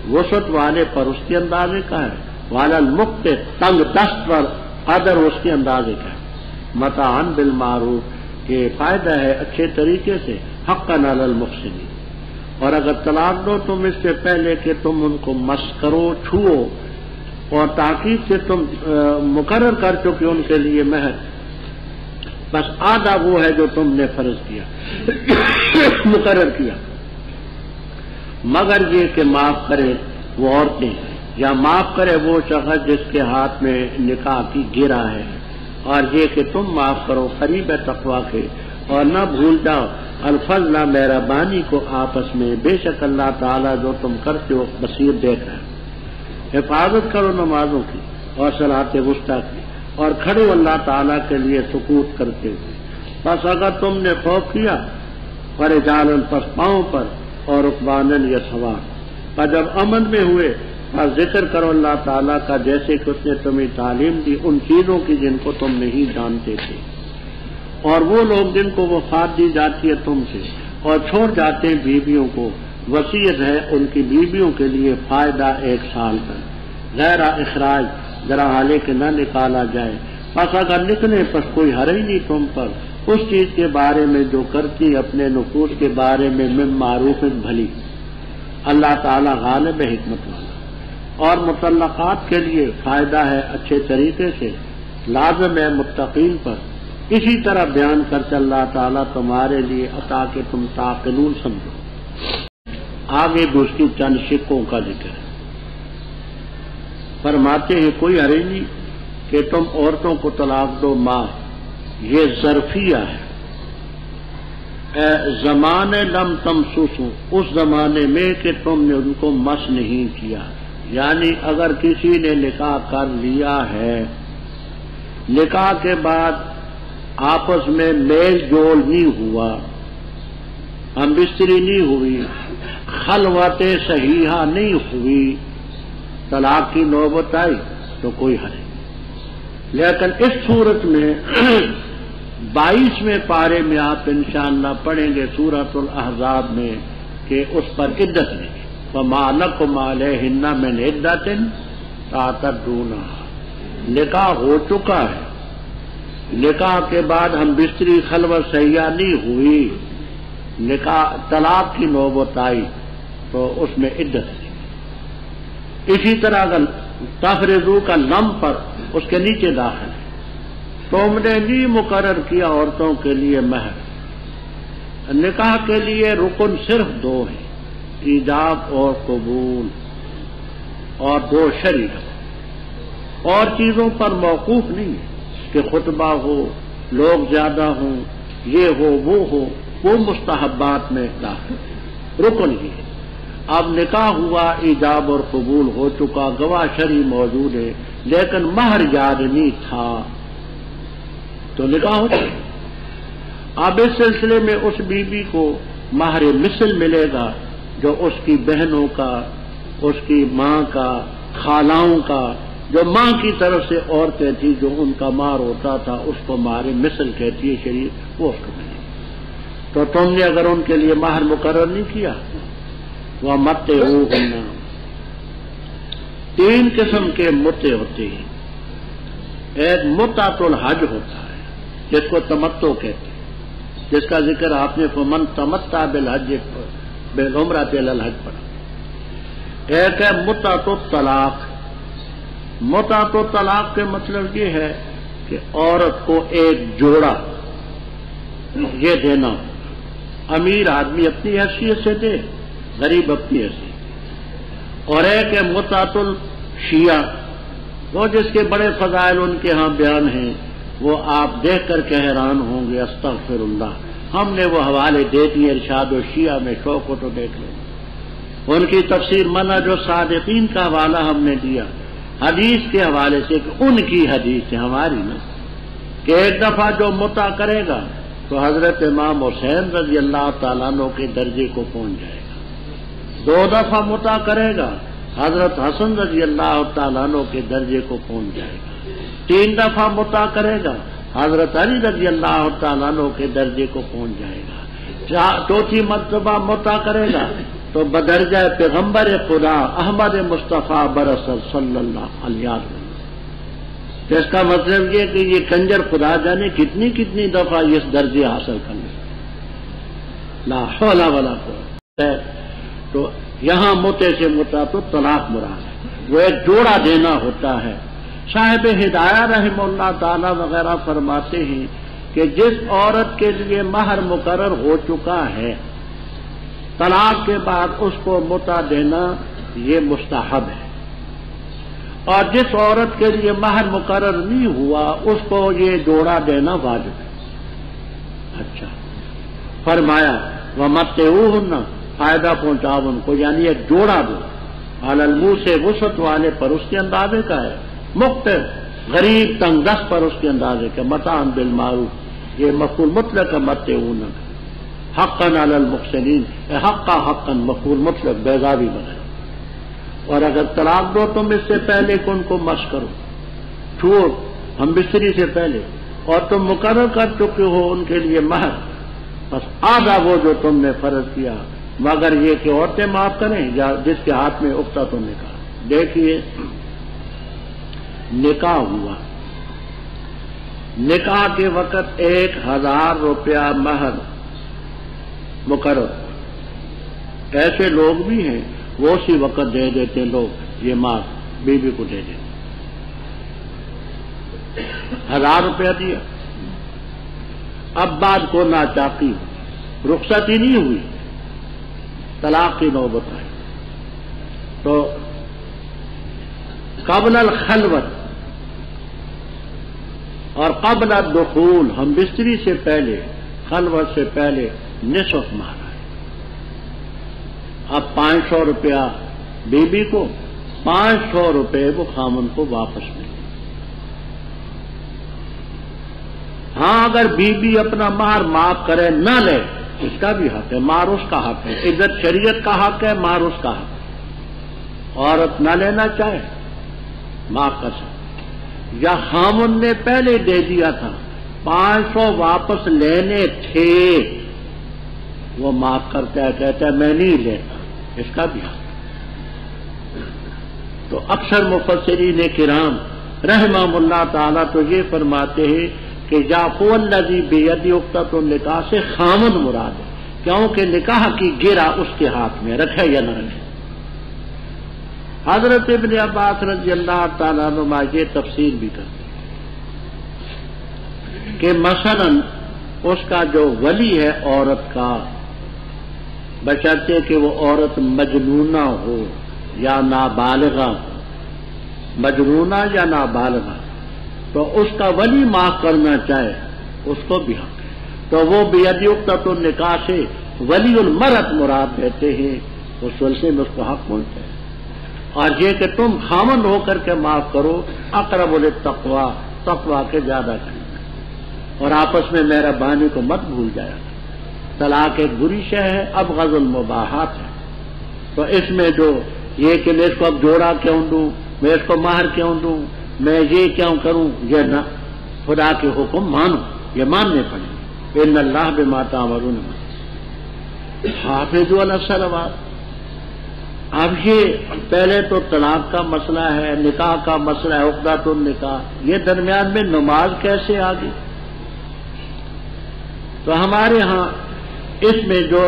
وسعت والے پر اس کے اندازے کا ہے، وعلی المقتر تنگ دست پر قدر اس کے اندازے کا ہے۔ متاعً بالمعروف کہ فائدہ ہے اچھے طریقے سے، حقاً علی المحسنین۔ اور اگر طلاق دو تم اس سے پہلے کہ تم ان کو مس کرو، چھوؤ، اور تاکید سے تم مقرر کر چکے ان کے لیے مہر، بس آدھا وہ ہے جو تم نے فرض کیا مقرر کیا، مگر یہ کہ معاف کرے وہ عورتیں یا معاف کرے وہ شخص جس کے ہاتھ میں نکاح کی گرا ہے، اور یہ کہ تم معاف کرو قریب ہے تقویٰ کے، اور نہ بھول جاؤ الفضل مہربانی کو آپس میں، بے شک اللہ تعالیٰ جو تم کرتے ہو بصیر دیکھ رہا ہے۔ حفاظت کرو نمازوں کی اور صلاۃ وسطیٰ کی، اور کھڑو اللہ تعالیٰ کے لیے سکوت کرتے ہوئے۔ بس اگر تم نے خوف کیا فرجالن پس پاؤں پر، اور رکبانن یا سوار پر، جب امن میں ہوئے بس ذکر کرو اللہ تعالیٰ کا جیسے کہ اس نے تمہیں تعلیم دی ان چیزوں کی جن کو تم نہیں جانتے تھے۔ اور وہ لوگ جن کو وفات دی جاتی ہے تم سے اور چھوڑ جاتے ہیں بیویوں کو، وصیت ہے ان کی بیویوں کے لیے فائدہ 1 سال کا، غیر اخراج ذرا حالے کہ نہ نکالا جائے۔ پس اگر نکلے پس کوئی حرج نہیں تم پر اس چیز کے بارے میں جو کرتی اپنے نفوس کے بارے میں من معروف بھلی، اللہ تعالیٰ غالب حکمت والا۔ اور مطلقات کے لیے فائدہ ہے اچھے طریقے سے، لازم ہے متقین پر۔ اسی طرح بیان کرتے اللہ تعالیٰ تمہارے لیے عطا کہ تم تعقلون سمجھو۔ آگے دوسری چند شکوں کا ذکر ہے۔ فرماتے ہیں کوئی حرج نہیں کہ تم عورتوں کو طلاق دو معاف، یہ ظرفیہ ہے۔ زمانے لم تمسسوا، اس زمانے میں کہ تم نے ان کو مس نہیں کیا، یعنی اگر کسی نے نکاح کر لیا ہے، نکاح کے بعد آپس میں میل جول نہیں ہوا، ہم بستری نہیں ہوئی، خلوت صحیحہ نہیں ہوئی، طلاق کی نوبت آئی تو کوئی حرج نہیں۔ لیکن اس صورت میں 22ویں پارے میں آپ انشاءاللہ پڑھیں گے سورۃ الاحزاب میں کہ اس پر عدت نہیں، فَمَا لَكُمْ عَلَيْهِنَّ مِنْ عِدَّةٍ تَعْتَدُّونَهَا، نکاح ہو چکا ہے، نکاح کے بعد ہم بستری خلوت سیاح نہیں ہوئی، نکاح طلاق کی نوبت آئی تو اس میں عدت نہیں۔ اسی طرح اگر تفریضو کا لم پر اس کے نیچے داخل ہے، تم نے نہیں مقرر کیا عورتوں کے لیے مہر، نکاح کے لیے رکن صرف 2 ہیں، ایجاب اور قبول، اور 2 شرعی، اور چیزوں پر موقوف نہیں ہے کہ خطبہ ہو، لوگ زیادہ ہوں، یہ ہو وہ مستحبات میں داخل ہے، رکن ہی ہے۔ اب نکاح ہوا، ایجاب اور قبول ہو چکا، گواہ شرعی موجود ہے، لیکن مہر یاد نہیں تھا تو نکاح ہو چکا۔ اب اس سلسلے میں اس بیوی کو مہر مثل ملے گا جو اس کی بہنوں کا، اس کی ماں کا، خالاؤں کا، جو ماں کی طرف سے عورتیں تھیں جو ان کا مہر ہوتا تھا اس کو مہر مثل کہتی ہے شریعت، وہ اس کو ملے گی۔ تو تم نے اگر ان کے لیے مہر مقرر نہیں کیا، وہ متعوہن، 3 قسم کے متع ہوتے ہیں۔ ایک متعۃ الحج ہوتا ہے جس کو تمتع کہتے ہیں، جس کا ذکر آپ نے فمن تمتع بالحج بالعمرۃ الی الحج پڑھا۔ ایک ہے متعۃ الطلاق۔ متعۃ الطلاق کے مطلب یہ ہے کہ عورت کو ایک جوڑا یہ دینا، امیر آدمی اپنی حیثیت سے دے، غریب اپنی حیثیت۔ اور ایک ہے متعۃ الشیعہ، وہ جس کے بڑے فضائل ان کے ہاں بیان ہیں، وہ آپ دیکھ کر کے حیران ہوں گے، استغفر اللہ، ہم نے وہ حوالے دے دیے ارشاد الشیعہ میں، شوق ہو تو دیکھ لیں، ان کی تفسیر منہج الصادقین کا حوالہ ہم نے دیا، حدیث کے حوالے سے کہ ان کی حدیث ہے ہماری نا، کہ ایک دفعہ جو متع کرے گا تو حضرت امام حسین رضی اللہ تعالیٰ عنہ کے درجے کو پہنچ جائے گا۔ 2 دفعہ مطاع کرے گا، حضرت حسن رضی اللہ تعالیٰ عنہ کے درجے کو پہنچ جائے گا۔ 3 دفعہ مطاع کرے گا، حضرت علی رضی اللہ تعالیٰ عنہ کے درجے کو پہنچ جائے گا۔ 4تھی مرتبہ مطاع کرے گا تو بدرجہ پیغمبر خدا احمد مصطفیٰ برسل صلی اللہ علیہ وسلم۔ تو اس کا مطلب یہ کہ یہ کنجر خدا جانے کتنی دفعہ اس درجے حاصل کرنے، لا حول ولا قوت۔ تو یہاں متے سے متا تو طلاق مراد ہے، وہ ایک جوڑا دینا ہوتا ہے۔ صاحب ہدایہ رحمہ اللہ تعالی وغیرہ فرماتے ہیں کہ جس عورت کے لیے مہر مقرر ہو چکا ہے، طلاق کے بعد اس کو متا دینا یہ مستحب ہے، اور جس عورت کے لیے مہر مقرر نہیں ہوا اس کو یہ جوڑا دینا واجب ہے۔ اچھا فرمایا وَمَتِّعُوهُنَّ، فائدہ پہنچاؤ ان کو، یعنی ایک جوڑا دو، عَلَى الْمُوسِعِ وسعت والے پر اس کے اندازے کا ہے، مقتر غریب تنگ دست پر اس کے اندازے کا، متاعًا بالمعروف، یہ مفعول مطلق ہے مَتِّعُوهُنَّ، حقاً علی المحسنین، حقاً مفعول مطلق بیضاوی وغیرہ۔ اور اگر طلاق دو تم اس سے پہلے کہ ان کو مس کرو، چھوڑ ہم بستری سے پہلے، اور تم مقرر کر چکے ہو ان کے لیے مہر، بس آدھا وہ جو تم نے فرض کیا، مگر یہ کہ عورتیں معاف کریں یا جس کے ہاتھ میں اختہ تو نکاح۔ دیکھیے نکاح ہوا، نکاح کے وقت 1000 روپیہ مہر مقرر، ایسے لوگ بھی ہیں وہ اسی وقت دے دیتے ہیں، لوگ یہ ماں بیوی کو دے دیتے، 1000 روپیہ دیا، اب بعد کو ناچاقی رخصت ہی نہیں ہوئی، طلاق کی نوبت آئی، تو قبل الخلوت اور قبل الدخول، ہم بستری سے پہلے خلوت سے پہلے نصف مہر ہے، اب 500 روپیہ بیوی کو، 500 روپے وہ خامن کو واپس ملے۔ ہاں اگر بیوی اپنا مہر معاف کرے نہ لے، اس کا بھی حق ہے، مہر اس کا حق ہے، عزت شریعت کا حق ہے، مہر اس کا حق ہے۔ عورت نہ لینا چاہے معاف کر سکتے، یا خامن نے پہلے دے دیا تھا، 500 واپس لینے تھے، وہ معاف کرتا ہے، کہتا ہے میں نہیں لیتا، اس کا بھی حق ہے۔ تو اکثر مفسرین کرام رحمہم اللہ تعالیٰ تو یہ فرماتے ہیں کہ یعفو الذی بیدہ عقدۃ النکاح سے خامن مراد ہے، کیونکہ نکاح کی گرہ اس کے ہاتھ میں، رکھے یا نہ رکھے۔ حضرت ابن عباس رضی اللہ تعالیٰ عنہ یہ تفسیر بھی کرتے ہیں کہ مثلا اس کا جو ولی ہے عورت کا، بشرطے کہ وہ عورت مجنونہ ہو یا نابالغہ ہو، مجنونہ یا نابالغہ، تو اس کا ولی معاف کرنا چاہے اس کو بھی حق ہے، تو وہ بیدہ عقدۃ النکاح سے ولی المرأة مراد دیتے ہیں، اس سلسلے میں اس کو حق پہنچتا ہے۔ اور یہ کہ تم خامن ہو کر کے معاف کرو، اقرب للتقویٰ، تقویٰ کے زیادہ کرنا، اور آپس میں مہربانی کو مت بھول جایا۔ طلاق ایک بری شے ہے، ابغض المباحات ہے، تو اس میں جو یہ کہ میں اس کو اب جوڑا کیوں دوں، میں اس کو مہر کیوں دوں، میں یہ کیوں کروں، یہ نہ، خدا کے حکم مانو، یہ ماننے پڑیں۔ ان اللہ بما تعملون حافظوا علی الصلوات۔ اب یہ پہلے تو طلاق کا مسئلہ ہے، نکاح کا مسئلہ ہے، عقدۃ النکاح، یہ درمیان میں نماز کیسے آ گئی؟ تو ہمارے ہاں اس میں جو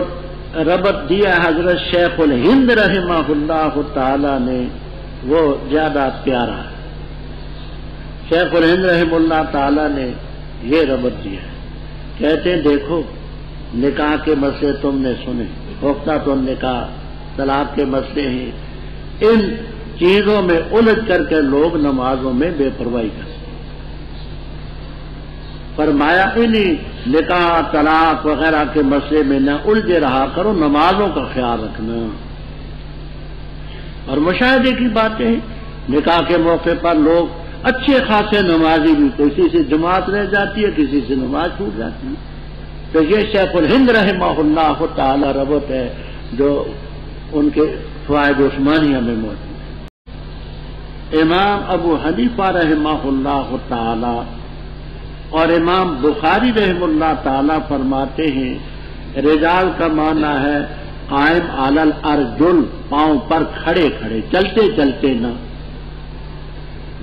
ربط دیا حضرت شیخ الہند رحمہ اللہ تعالی نے وہ زیادہ پیارا ہے۔ شیخ الہند رحمہ اللہ تعالی نے یہ ربط دیا ہے، کہتے ہیں دیکھو نکاح کے مسئلے تم نے سنے، عقدۃ النکاح، طلاق کے مسئلے ہیں، ان چیزوں میں الجھ کر کے لوگ نمازوں میں بے پرواہی کرتے ہیں۔ فرمایا انہی نکاح طلاق وغیرہ کے مسئلے میں نہ الجھے رہا کرو، نمازوں کا خیال رکھنا۔ اور مشاہدے کی باتیں، نکاح کے موقع پر لوگ اچھے خاصے نمازی بھی، کسی سے جماعت رہ جاتی ہے، کسی سے نماز چھوٹ جاتی ہے، تو یہ شیخ الہند رحمہ اللہ تعالی ربط ہے جو ان کے فوائد عثمانیہ میں موجود ہے۔ امام ابو حنیفہ رحمہ اللہ تعالی اور امام بخاری رحمہ اللہ تعالی فرماتے ہیں رجال کا معنی ہے قائم علی الارجل، پاؤں پر کھڑے کھڑے، چلتے چلتے نہ،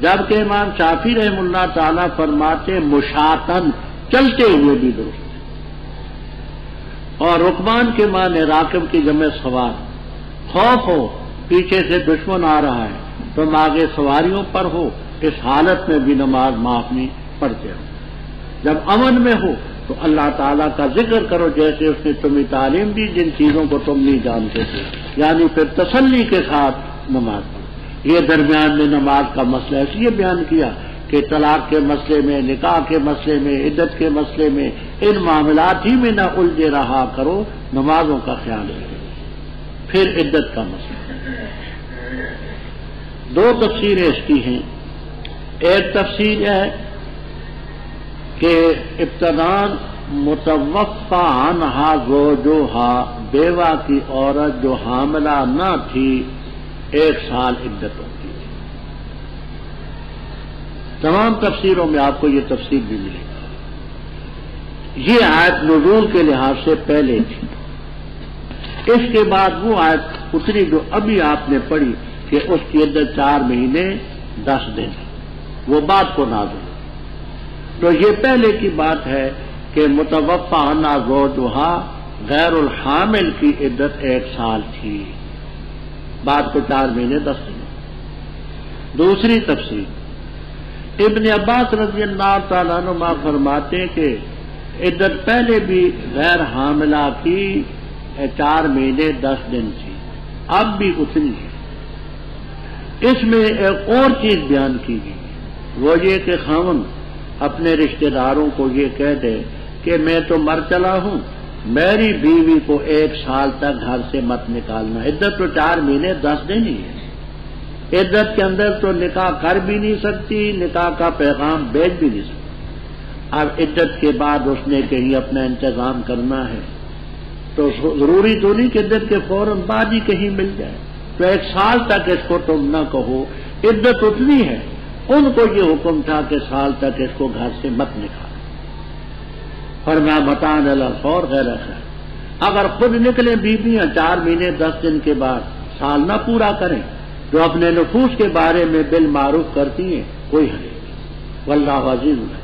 جبکہ امام شافعی رحمہ اللہ تعالی فرماتے مشاتن، چلتے ہوئے بھی درست۔ اور رکبان کے معنی راکب کی جمع سوار، خوف ہو پیچھے سے دشمن آ رہا ہے تم آگے سواریوں پر ہو، اس حالت میں بھی نماز معاف نہیں پڑھتے ہو۔ جب امن میں ہو تو اللہ تعالیٰ کا ذکر کرو جیسے اس نے تمہیں تعلیم دی جن چیزوں کو تم نہیں جانتے تھے، یعنی پھر تسلی کے ساتھ نماز پڑھو۔ یہ درمیان میں نماز کا مسئلہ اس لیے بیان کیا کہ طلاق کے مسئلے میں، نکاح کے مسئلے میں، عدت کے مسئلے میں، ان معاملات ہی میں نہ الجھے رہا کرو، نمازوں کا خیال رکھو۔ پھر عدت کا مسئلہ، دو تفسیریں اس کی ہیں۔ ایک تفسیر ہے کہ ابتداءً متوفی عنہا زوجہا، بیوہ کی عورت جو حاملہ نہ تھی 1 سال عدت ہوتی تھی۔ تمام تفسیروں میں آپ کو یہ تفسیر بھی ملے گی۔ یہ آیت نزول کے لحاظ سے پہلے تھی، اس کے بعد وہ آیت اتری جو ابھی آپ نے پڑھی کہ اس کی عدت 4 مہینے 10 دن، وہ بات کو نازل۔ تو یہ پہلے کی بات ہے کہ متوفی عنہا زوجہا، غیر الحامل کی عدت 1 سال تھی، بعد کو 4 مہینے 10 دن۔ دوسری تفسیر، ابن عباس رضی اللہ تعالیٰ عنہ فرماتے ہیں کہ عدت پہلے بھی غیر حاملہ کی 4 مہینے 10 دن تھی، اب بھی اتنی ہے۔ اس میں ایک اور چیز بیان کی گئی، وہ یہ کہ خاوند اپنے رشتہ داروں کو یہ کہہ دے کہ میں تو مر چلا ہوں، میری بیوی کو 1 سال تک گھر سے مت نکالنا۔ عدت تو 4 مہینے 10 دن ہی ہے، عدت کے اندر تو نکاح کر بھی نہیں سکتی، نکاح کا پیغام بھیج بھی نہیں سکتی۔ اب عدت کے بعد اس نے کہیں اپنا انتظام کرنا ہے تو ضروری تو نہیں کہ عدت کے فوراً بعد ہی کہیں مل جائے، تو 1 سال تک اس کو تم نہ کہو، عدت اتنی ہے۔ ان کو یہ حکم تھا کہ سال تک اس کو گھر سے مت نکالو، فرمایا متاع علی الفور غیر خیر۔ اگر خود نکلیں بیویاں 4 مہینے 10 دن کے بعد، سال نہ پورا کریں، جو اپنے نفوس کے بارے میں بالمعروف کرتی ہیں، کوئی حرج نہیں۔ واللہ عزیز ہے۔